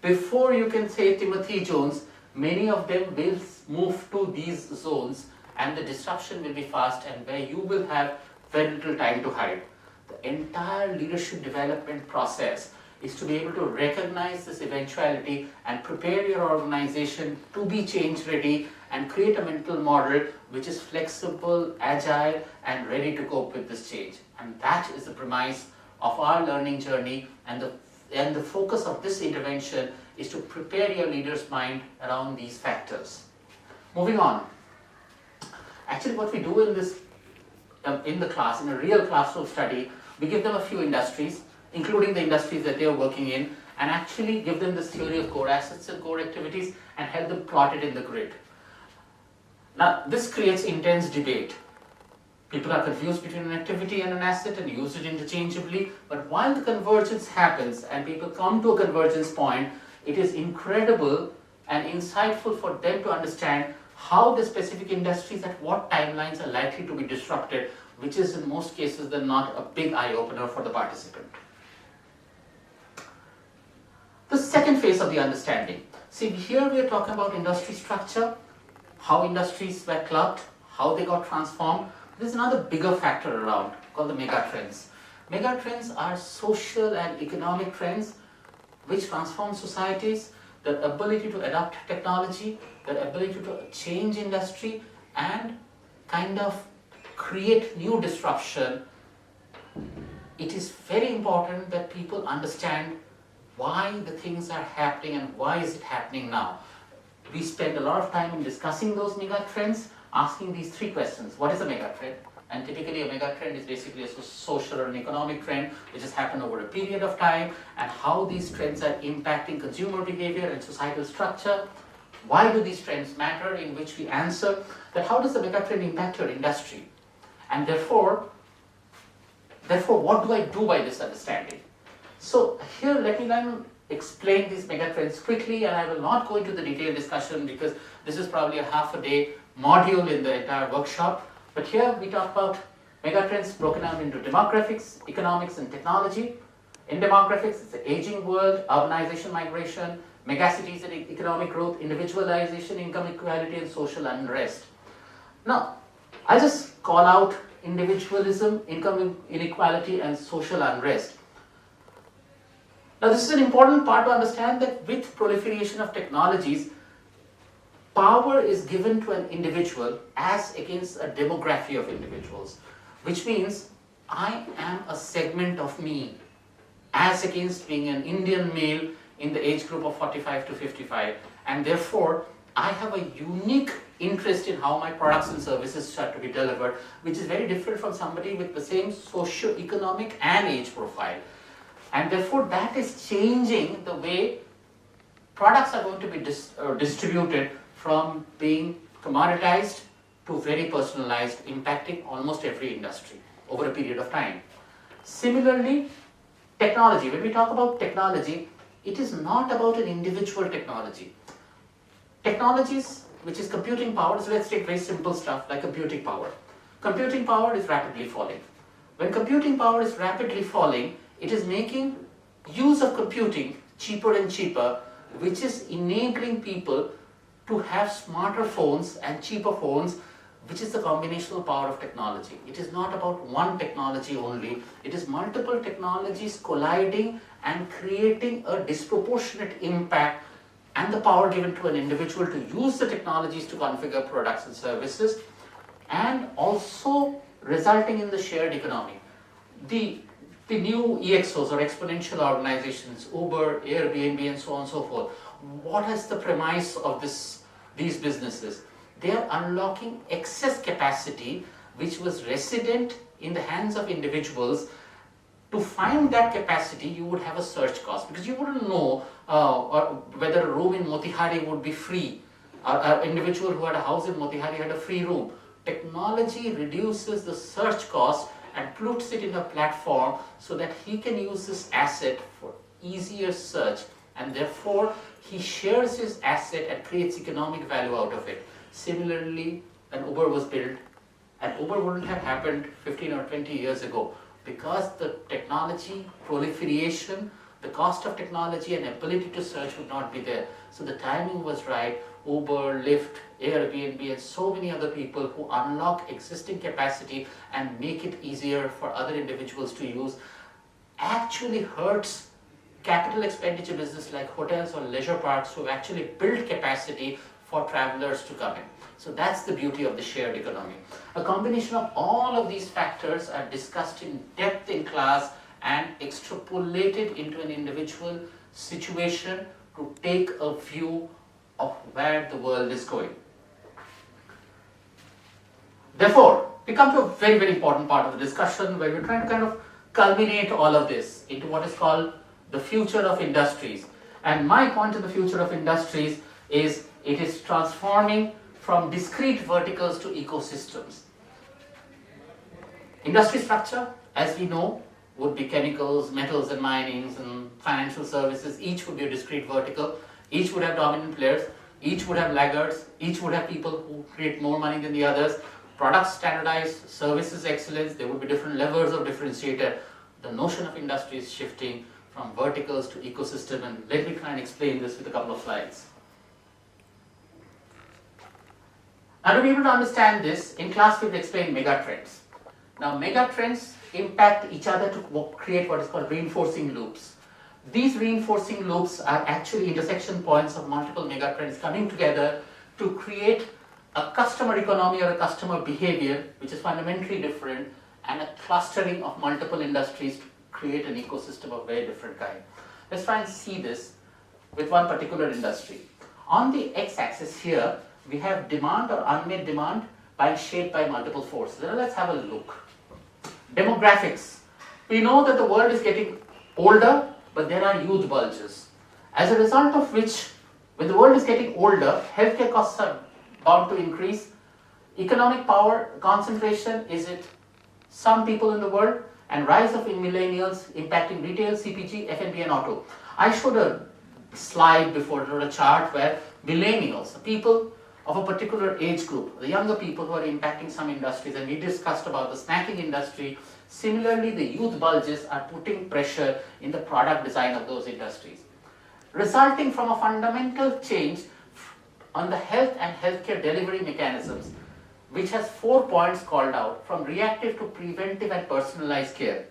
before you can say Timothy Jones, many of them will move to these zones and the disruption will be fast and where you will have very little time to hide. The entire leadership development process is to be able to recognize this eventuality and prepare your organization to be change ready and create a mental model which is flexible, agile and ready to cope with this change. And that is the premise of our learning journey, and the focus of this intervention is to prepare your leader's mind around these factors. Moving on. Actually what we do in this in the class, in a real classroom study, we give them a few industries, including the industries that they are working in, and actually give them this theory of core assets and core activities and help them plot it in the grid. Now, this creates intense debate. People are confused between an activity and an asset and use it interchangeably, but while the convergence happens and people come to a convergence point, it is incredible and insightful for them to understand how the specific industries at what timelines are likely to be disrupted, which is in most cases then not a big eye-opener for the participant. The second phase of the understanding. See, here we are talking about industry structure, how industries were clubbed, how they got transformed. There's another bigger factor around called the megatrends. Megatrends are social and economic trends which transform societies, the ability to adopt technology, the ability to change industry and kind of create new disruption. It is very important that people understand why the things are happening and why is it happening now. We spend a lot of time in discussing those mega trends, asking these three questions. What is a mega trend? And typically a mega trend is basically a social or an economic trend which has happened over a period of time, and how these trends are impacting consumer behavior and societal structure. Why do these trends matter? In which we answer that how does the mega trend impact your industry? And therefore what do I do by this understanding? So here let me then explain these megatrends quickly, and I will not go into the detailed discussion because this is probably a half a day module in the entire workshop. But here we talk about megatrends broken down into demographics, economics and technology. In demographics, it's the aging world, urbanization, migration, megacities and economic growth, individualization, income equality and social unrest. Now, I'll just call out individualism, income inequality, and social unrest. Now, this is an important part to understand that with proliferation of technologies, power is given to an individual as against a demography of individuals, which means I am a segment of me as against being an Indian male in the age group of 45 to 55, and therefore I have a unique interest in how my products and services start to be delivered, which is very different from somebody with the same socio-economic and age profile. And therefore that is changing the way products are going to be distributed from being commoditized to very personalized, impacting almost every industry over a period of time. Similarly, technology. When we talk about technology, it is not about an individual technology. Technologies, which is computing power, so let's take very simple stuff like computing power. Computing power is rapidly falling. When computing power is rapidly falling, it is making use of computing cheaper and cheaper, which is enabling people to have smarter phones and cheaper phones, which is the combinational power of technology. It is not about one technology only. It is multiple technologies colliding and creating a disproportionate impact, and the power given to an individual to use the technologies to configure products and services, and also resulting in the shared economy. The new EXOs or exponential organizations, Uber, Airbnb, and so on and so forth. What is the premise of these businesses? They are unlocking excess capacity which was resident in the hands of individuals. To find that capacity, you would have a search cost, because you wouldn't know whether a room in Motihari would be free. An individual who had a house in Motihari had a free room. Technology reduces the search cost and puts it in a platform so that he can use this asset for easier search, and therefore he shares his asset and creates economic value out of it. Similarly, when Uber was built, and Uber wouldn't have happened 15 or 20 years ago, because the technology proliferation, the cost of technology and ability to search would not be there. So the timing was right. Uber, Lyft, Airbnb, and so many other people who unlock existing capacity and make it easier for other individuals to use actually hurts capital expenditure business like hotels or leisure parks who actually build capacity for travelers to come in. So that's the beauty of the shared economy. A combination of all of these factors are discussed in depth in class and extrapolated into an individual situation to take a view of where the world is going. Therefore, we come to a very, very important part of the discussion where we're trying to kind of culminate all of this into what is called the future of industries. And my point of the future of industries is it is transforming from discrete verticals to ecosystems. Industry structure, as we know, would be chemicals, metals and minings, and financial services. Each would be a discrete vertical. Each would have dominant players. Each would have laggards. Each would have people who create more money than the others. Products standardized, services excellence. There would be different levels of differentiator. The notion of industry is shifting from verticals to ecosystem, and let me try and explain this with a couple of slides. Now, to be able to understand this, in class we will explain megatrends. Now, megatrends impact each other to create what is called reinforcing loops. These reinforcing loops are actually intersection points of multiple megatrends coming together to create a customer economy or a customer behavior which is fundamentally different, and a clustering of multiple industries to create an ecosystem of very different kind. Let's try and see this with one particular industry. On the x-axis here, we have demand or unmet demand shaped by multiple forces. Now let's have a look. Demographics. We know that the world is getting older, but there are youth bulges. As a result of which, when the world is getting older, healthcare costs are bound to increase. Economic power concentration is it some people in the world, and rise of millennials impacting retail, CPG, F&B, and auto. I showed a slide before, a chart where millennials, people of a particular age group, the younger people who are impacting some industries, and we discussed about the snacking industry. Similarly, the youth bulges are putting pressure in the product design of those industries, resulting from a fundamental change on the health and healthcare delivery mechanisms. which has 4 points called out, from reactive to preventive and personalized care.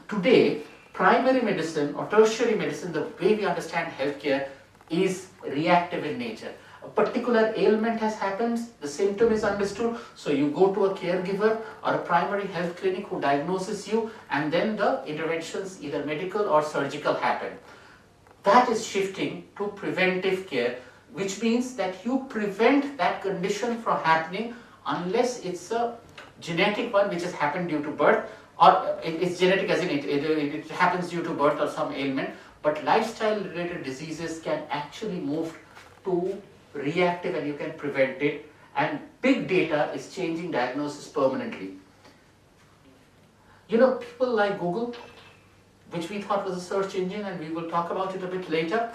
Today, primary medicine or tertiary medicine, the way we understand healthcare, is reactive in nature. A particular ailment has happened, the symptom is understood, so you go to a caregiver or a primary health clinic who diagnoses you, and then the interventions, either medical or surgical, happen. That is shifting to preventive care, which means that you prevent that condition from happening unless it's a genetic one which has happened due to birth, or it's genetic as in it happens due to birth or some ailment, but lifestyle related diseases can actually move to reactive and you can prevent it, and big data is changing diagnosis permanently. You know, people like Google, which we thought was a search engine, and we will talk about it a bit later,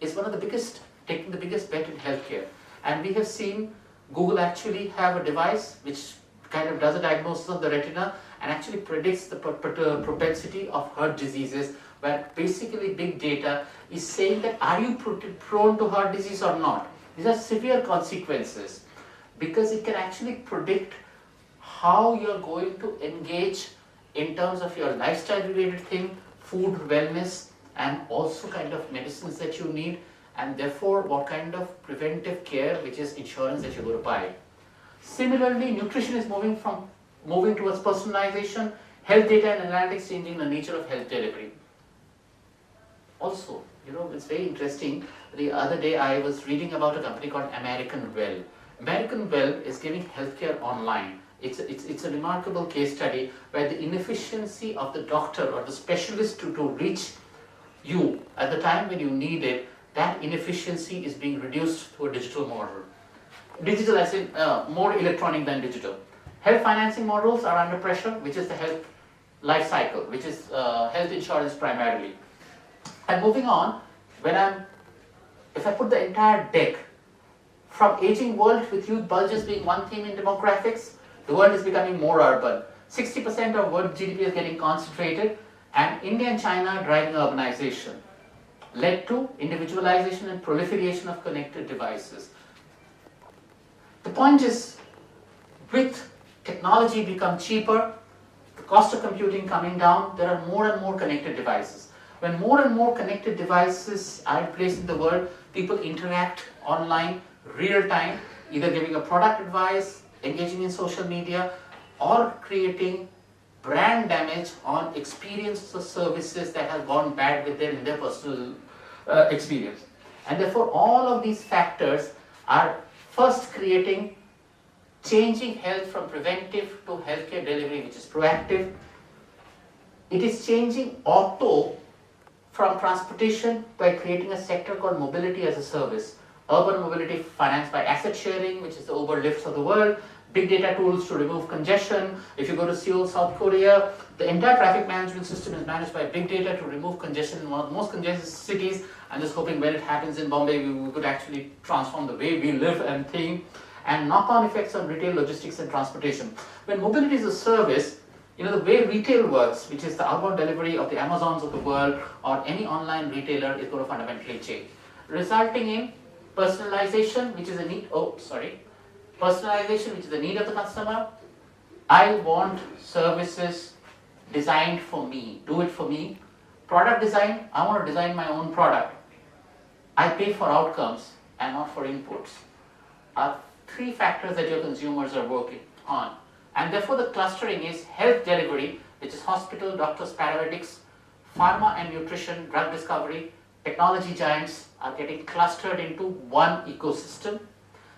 is one of the biggest, taking the biggest bet in healthcare. And we have seen Google actually have a device which kind of does a diagnosis of the retina and actually predicts the propensity of heart diseases, where basically big data is saying that are you prone to heart disease or not. These are severe consequences because it can actually predict how you're going to engage in terms of your lifestyle related thing, food, wellness, and also kind of medicines that you need, and therefore what kind of preventive care, which is insurance, that you're going to buy. Similarly, nutrition is moving towards personalization, health data and analytics changing the nature of health delivery. Also, you know, it's very interesting. The other day I was reading about a company called American Well. American Well is giving healthcare online. It's a remarkable case study where the inefficiency of the doctor or the specialist to reach you at the time when you need it, that inefficiency is being reduced through a digital model. Digital as in more electronic than digital. Health financing models are under pressure, which is the health life cycle, which is health insurance primarily. And moving on, if I put the entire deck, from aging world with youth bulges being one theme in demographics, the world is becoming more urban. 60% of world GDP is getting concentrated, and India and China are driving urbanization, led to individualization and proliferation of connected devices. The point is, with technology become cheaper, the cost of computing coming down, there are more and more connected devices. When more and more connected devices are placed in the world, people interact online, real time, either giving a product advice, engaging in social media, or creating brand damage on experiences or services that have gone bad with them in their personal experience. And therefore, all of these factors are first changing health from preventive to healthcare delivery, which is proactive. It is changing auto from transportation by creating a sector called mobility as a service. Urban mobility financed by asset sharing, which is the Uber Lyfts of the world. Big data tools to remove congestion. If you go to Seoul, South Korea, the entire traffic management system is managed by big data to remove congestion in one of the most congested cities. I'm just hoping when it happens in Bombay, we could actually transform the way we live and think, and knock-on effects on retail, logistics, and transportation. When mobility is a service, you know, the way retail works, which is the outbound delivery of the Amazons of the world or any online retailer, is going to fundamentally change, resulting in personalization, which is a need. Personalization, which is the need of the customer. I want services designed for me. Do it for me. Product design. I want to design my own product. I pay for outcomes and not for inputs. Are three factors that your consumers are working on. And therefore the clustering is health delivery, which is hospital, doctors, paramedics, pharma and nutrition, drug discovery. Technology giants are getting clustered into one ecosystem.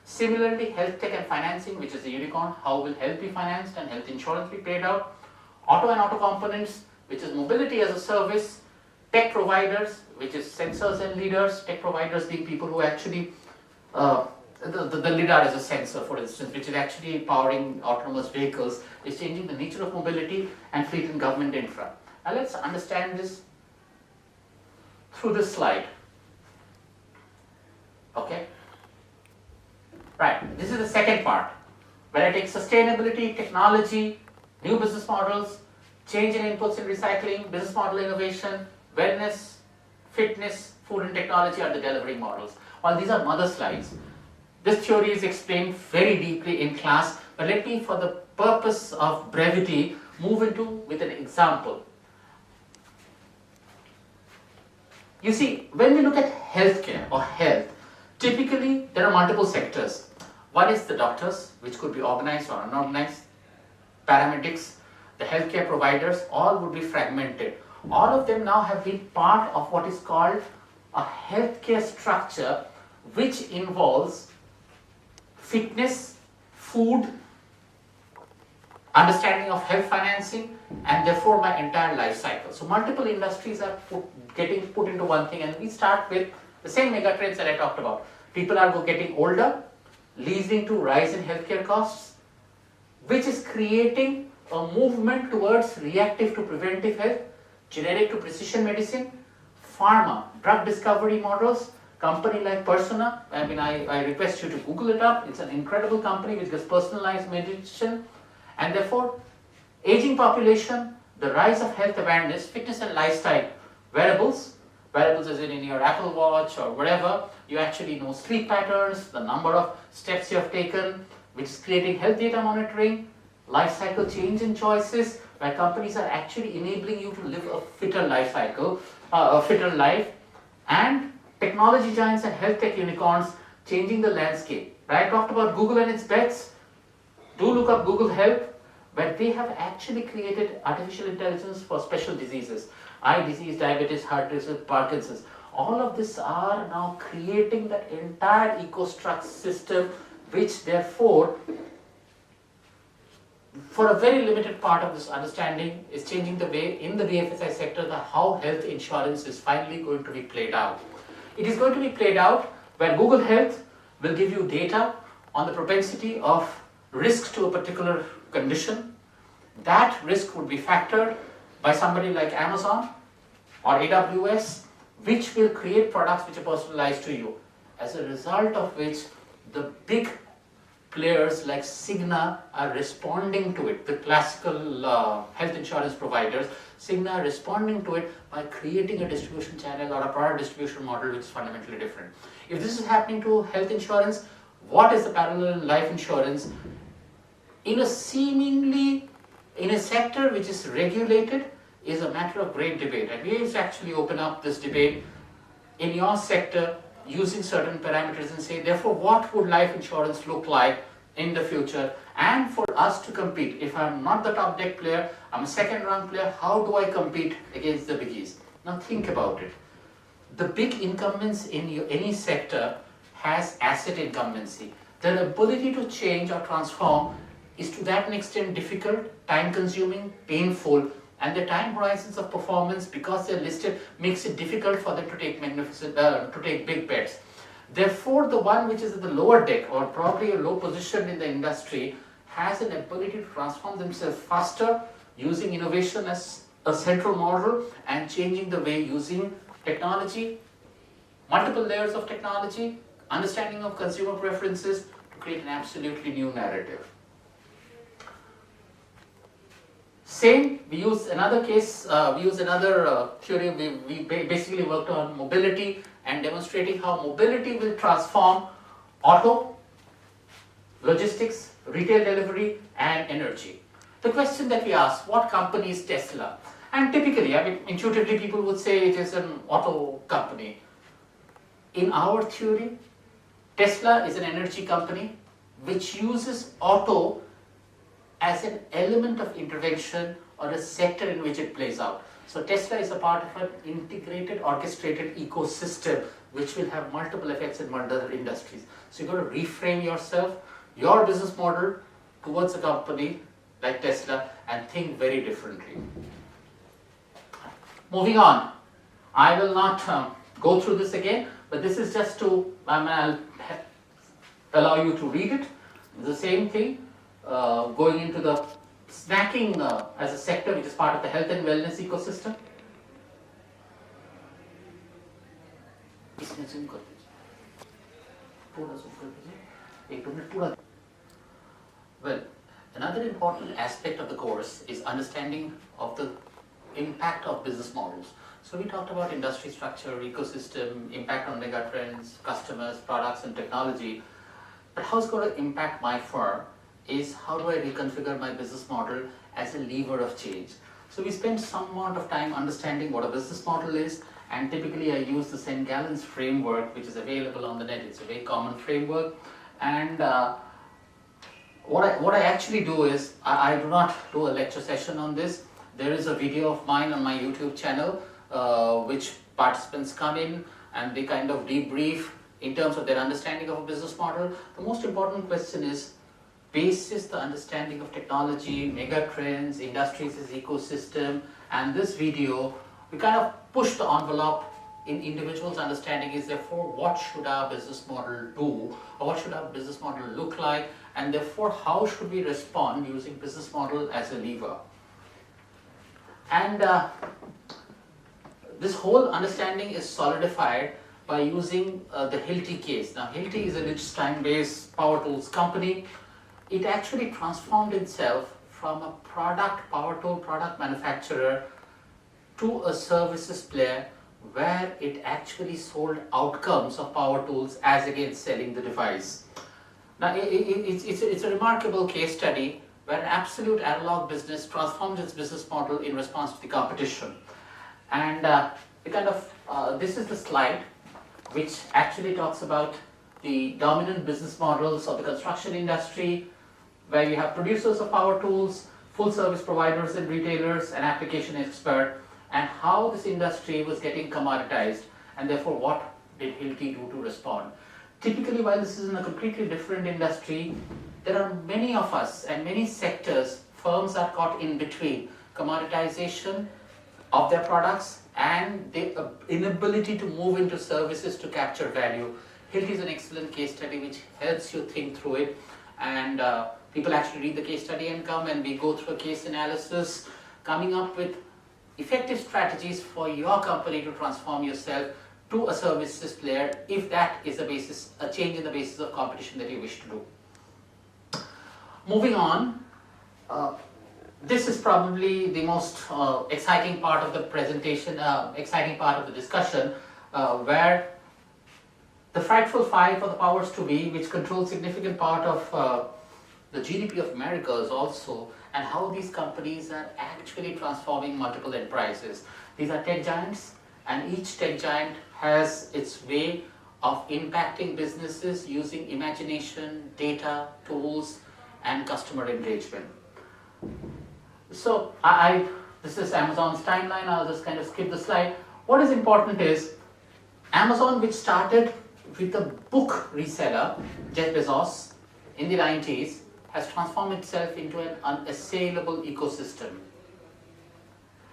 Similarly, health tech and financing, which is the unicorn, how will health be financed and health insurance be paid out. Auto and auto components, which is mobility as a service. Tech providers, which is sensors and leaders. Tech providers being people who actually the LiDAR is a sensor, for instance, which is actually powering autonomous vehicles, is changing the nature of mobility and fleet and government infra. Now let's understand this through this slide. Okay? Right, this is the second part, where I take sustainability, technology, new business models, change in inputs and recycling, business model innovation, wellness, fitness, food and technology are the delivery models. While these are mother slides, this theory is explained very deeply in class, But let me, for the purpose of brevity, move into with an example. You see, when we look at healthcare or health, typically there are multiple sectors. One is the doctors, which could be organized or unorganized, paramedics, the healthcare providers, all would be fragmented. All of them now have been part of what is called a healthcare structure, which involves fitness, food, understanding of health financing, and therefore my entire life cycle. So multiple industries are getting put into one thing, and we start with the same mega trends that I talked about. People are getting older, leading to rise in healthcare costs, which is creating a movement towards reactive to preventive health, generic to precision medicine, pharma, drug discovery models. Company like Persona, I request you to Google it up. It's an incredible company which does personalized medicine. And therefore, aging population, the rise of health awareness, fitness and lifestyle, wearables as in your Apple Watch or whatever, you actually know sleep patterns, the number of steps you have taken, which is creating health data monitoring, life cycle change in choices, where companies are actually enabling you to live a fitter life cycle, a fitter life, and technology giants and health tech unicorns changing the landscape. Right? I talked about Google and its bets. Do look up Google Health, where they have actually created artificial intelligence for special diseases. Eye disease, diabetes, heart disease, Parkinson's. All of this are now creating that entire eco-struct system, which therefore, for a very limited part of this understanding, is changing the way in the BFSI sector how health insurance is finally going to be played out. It is going to be played out where Google Health will give you data on the propensity of risks to a particular condition. That risk would be factored by somebody like Amazon or AWS, which will create products which are personalized to you. As a result of which, the big players like Cigna are responding to it, the classical health insurance providers. Cigna are responding to it by creating a distribution channel or a product distribution model which is fundamentally different. If this is happening to health insurance, what is the parallel in life insurance? In a sector which is regulated is a matter of great debate, and we used to actually open up this debate in your sector using certain parameters and say, therefore, what would life insurance look like in the future? And for us to compete, if I'm not the top deck player, I'm a second rung player, how do I compete against the biggies? Now think about it. The big incumbents in any sector has asset incumbency. Their ability to change or transform is to that extent difficult, time consuming, painful, and the time horizons of performance, because they're listed, makes it difficult for them to take big bets. Therefore, the one which is at the lower deck or probably a low position in the industry has an ability to transform themselves faster, using innovation as a central model and changing the way using technology, multiple layers of technology, understanding of consumer preferences to create an absolutely new narrative. Same, we use another case, theory, we basically worked on mobility and demonstrating how mobility will transform auto, logistics, retail delivery, and energy. The question that we ask, what company is Tesla? And typically, intuitively people would say it is an auto company. In our theory, Tesla is an energy company which uses auto as an element of intervention or a sector in which it plays out. So Tesla is a part of an integrated, orchestrated ecosystem which will have multiple effects in multiple industries. So you've got to reframe yourself, your business model towards a company like Tesla and think very differently. Moving on, I will not go through this again, but this is just to, I'll allow you to read it. It's the same thing. Going into the snacking as a sector which is part of the health and wellness ecosystem. Well, another important aspect of the course is understanding of the impact of business models. So we talked about industry structure, ecosystem, impact on megatrends, customers, products and technology. But how it's going to impact my firm is how do I reconfigure my business model as a lever of change. So we spend some amount of time understanding what a business model is, and typically I use the St. Gallen's framework, which is available on the net. It's a very common framework, and what I actually do is, I do not do a lecture session on this. There is a video of mine on my YouTube channel, which participants come in and they kind of debrief in terms of their understanding of a business model. The most important question is, basis the understanding of technology, mega trends, industries as ecosystem, and this video, we kind of push the envelope in individuals' understanding is therefore what should our business model do, or what should our business model look like, and therefore how should we respond using business model as a lever. And this whole understanding is solidified by using the Hilti case. Now Hilti is a Liechtenstein-based power tools company. It actually transformed itself from a power tool product manufacturer to a services player, where it actually sold outcomes of power tools as against selling the device. Now it's a remarkable case study where an absolute analog business transformed its business model in response to the competition. And this is the slide which actually talks about the dominant business models of the construction industry, where you have producers of power tools, full service providers and retailers, and application expert, and how this industry was getting commoditized, and therefore what did Hilti do to respond. Typically, while this is in a completely different industry, there are many of us and many sectors, firms are caught in between commoditization of their products and the inability to move into services to capture value. Hilti is an excellent case study which helps you think through it, and people actually read the case study and come, and we go through a case analysis, coming up with effective strategies for your company to transform yourself to a services player, if that is a change in the basis of competition that you wish to do. Moving on, this is probably the most exciting part of the presentation, exciting part of the discussion, where the frightful five, or the powers to be, which control significant part of the GDP of America is also, and how these companies are actually transforming multiple enterprises. These are tech giants, and each tech giant has its way of impacting businesses using imagination, data, tools, and customer engagement. So this is Amazon's timeline. I'll just kind of skip the slide. What is important is Amazon, which started with a book reseller, Jeff Bezos, in the 90s, has transformed itself into an unassailable ecosystem.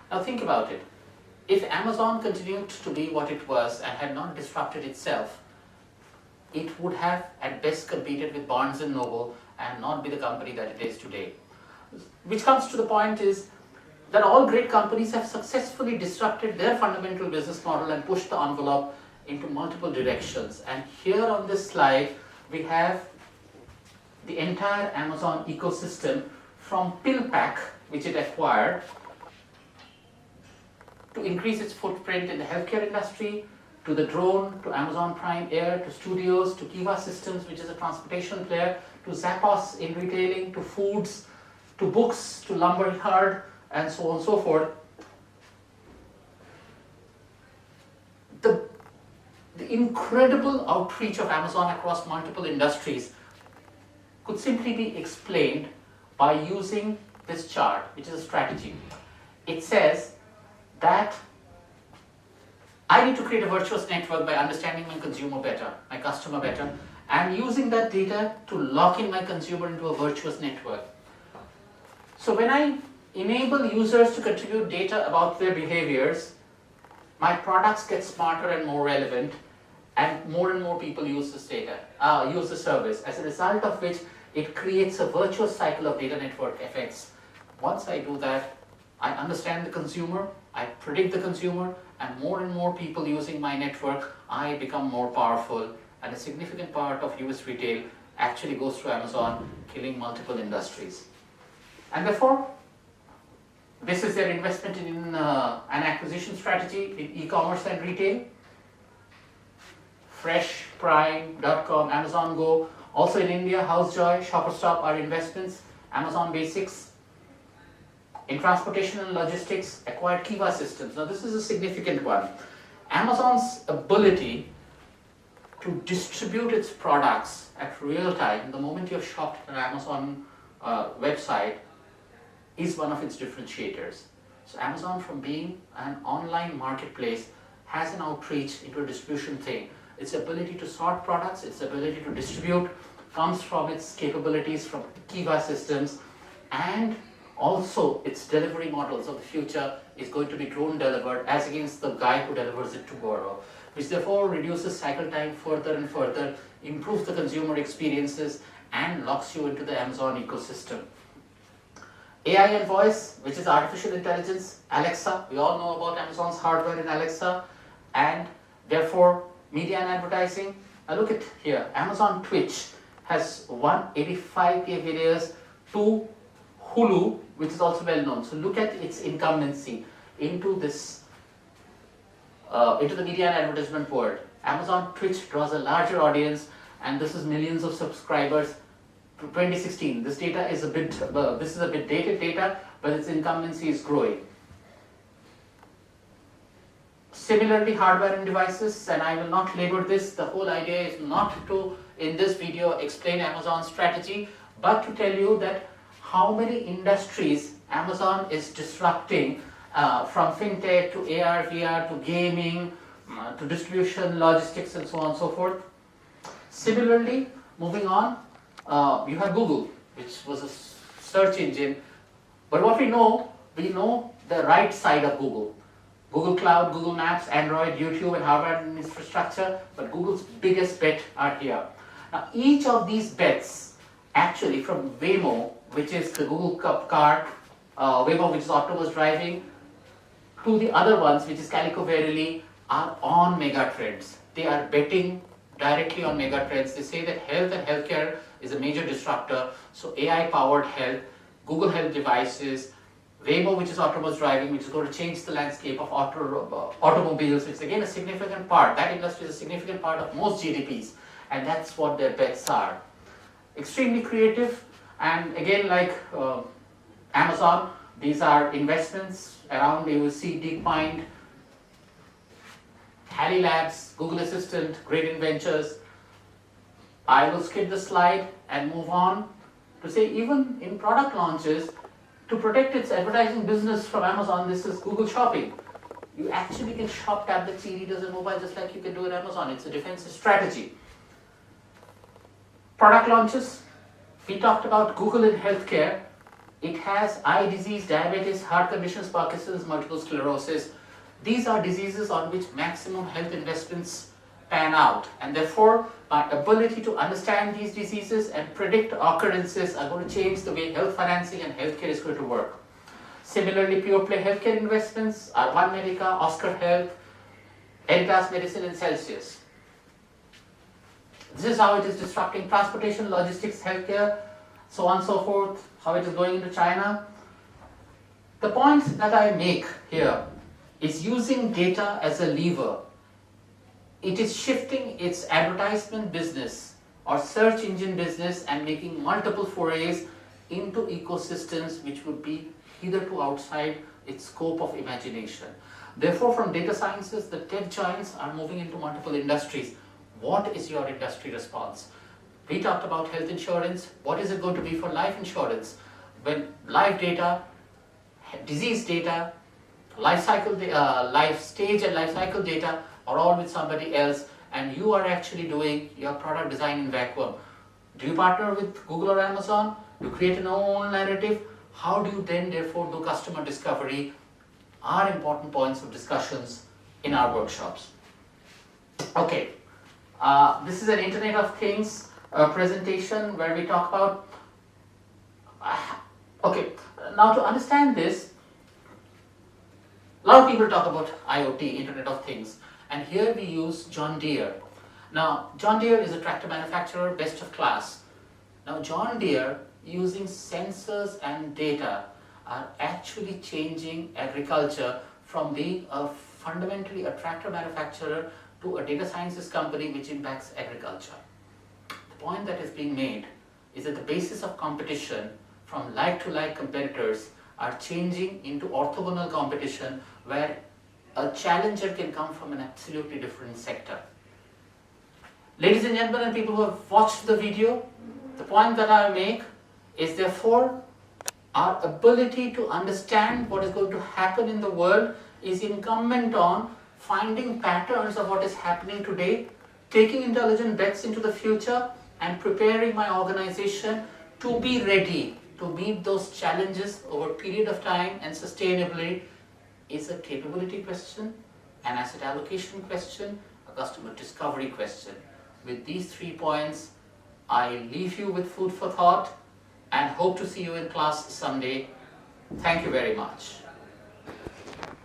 Now think about it. If Amazon continued to be what it was and had not disrupted itself, it would have at best competed with Barnes & Noble and not be the company that it is today. Which comes to the point is that all great companies have successfully disrupted their fundamental business model and pushed the envelope into multiple directions. And here on this slide, we have the entire Amazon ecosystem, from PillPack, which it acquired, to increase its footprint in the healthcare industry, to the drone, to Amazon Prime Air, to studios, to Kiva Systems, which is a transportation player, to Zappos in retailing, to foods, to books, to lumberyard, and so on and so forth. The incredible outreach of Amazon across multiple industries could simply be explained by using this chart, which is a strategy. It says that I need to create a virtuous network by understanding my consumer better, my customer better, and using that data to lock in my consumer into a virtuous network. So when I enable users to contribute data about their behaviors, my products get smarter and more relevant, and more people use this data, use the service, as a result of which it creates a virtuous cycle of data network effects. Once I do that, I understand the consumer, I predict the consumer, and more people using my network, I become more powerful, and a significant part of US retail actually goes through Amazon, killing multiple industries. And therefore, this is their investment in an acquisition strategy in e-commerce and retail. Fresh, Prime, .com, Amazon Go, Also in India, Housejoy, Shopper Stop are investments. Amazon Basics. In transportation and logistics, acquired Kiva Systems. Now this is a significant one. Amazon's ability to distribute its products at real time, the moment you've shopped at an Amazon website, is one of its differentiators. So Amazon, from being an online marketplace, has an outreach into a distribution thing. Its ability to sort products, its ability to distribute comes from its capabilities from Kiva Systems, and also its delivery models of the future is going to be drone delivered as against the guy who delivers it tomorrow, which therefore reduces cycle time further and further, improves the consumer experiences, and locks you into the Amazon ecosystem. AI and voice, which is artificial intelligence, Alexa, we all know about Amazon's hardware in Alexa, and therefore media and advertising. Now look at here, Amazon Twitch has 185K videos to Hulu, which is also well known. So look at its incumbency into this, into the media and advertisement world. Amazon Twitch draws a larger audience, and this is millions of subscribers. 2016. This data is a bit, this is a bit dated data, but its incumbency is growing. Similarly, hardware and devices, and I will not labor this. The whole idea is not to, in this video, explain Amazon's strategy, but to tell you that how many industries Amazon is disrupting, from fintech to AR, VR to gaming, to distribution, logistics, and so on and so forth. Similarly, moving on, you have Google, which was a search engine, but what we know the right side of Google. Google Cloud, Google Maps, Android, YouTube, and hardware and infrastructure, but Google's biggest bet are here. Now each of these bets, actually from Waymo, which is the Google car, Waymo, which is autonomous driving, to the other ones, which is Calico Verily, are on mega trends. They are betting directly on mega trends. They say that health and healthcare is a major disruptor, so AI-powered health, Google Health devices, Waymo, which is autonomous driving, which is going to change the landscape of automobiles, which is again a significant part. That industry is a significant part of most GDPs, and that's what their bets are. Extremely creative, and again, like Amazon, these are investments around. You will see DeepMind, Halley Labs, Google Assistant, Great Inventors. I will skip the slide and move on to say, even in product launches, to protect its advertising business from Amazon, this is Google Shopping. You actually can shop tablets, e-readers, and mobile just like you can do at Amazon. It's a defensive strategy. Product launches, we talked about Google in healthcare. It has eye disease, diabetes, heart conditions, Parkinson's, multiple sclerosis. These are diseases on which maximum health investments pan out, and therefore my ability to understand these diseases and predict occurrences are going to change the way health financing and healthcare is going to work. Similarly, pure play healthcare investments are One Medica, Oscar Health, Editas Medicine, and Celsius. This is how it is disrupting transportation, logistics, healthcare, so on and so forth, how it is going into China. The point that I make here is using data as a lever. It is shifting its advertisement business or search engine business and making multiple forays into ecosystems which would be hitherto outside its scope of imagination. Therefore, from data sciences, the tech giants are moving into multiple industries. What is your industry response? We talked about health insurance. What is it going to be for life insurance? When life data, disease data, life stage and life cycle data are all with somebody else, and you are actually doing your product design in vacuum. Do you partner with Google or Amazon to create an own narrative? How do you then therefore do customer discovery? Are important points of discussions in our workshops. Okay, this is an Internet of Things presentation where we talk about, okay, now to understand this, a lot of people talk about IoT, Internet of Things, and here we use John Deere. Now, John Deere is a tractor manufacturer, best of class. Now, John Deere, using sensors and data, are actually changing agriculture from being fundamentally a tractor manufacturer to a data sciences company which impacts agriculture. The point that is being made is that the basis of competition from like-to-like competitors are changing into orthogonal competition, where a challenger can come from an absolutely different sector. Ladies and gentlemen, and people who have watched the video, the point that I make is therefore our ability to understand what is going to happen in the world is incumbent on finding patterns of what is happening today, taking intelligent bets into the future, and preparing my organization to be ready to meet those challenges over a period of time and sustainably. Is a capability question, an asset allocation question, a customer discovery question. With these 3 points, I leave you with food for thought and hope to see you in class someday. Thank you very much.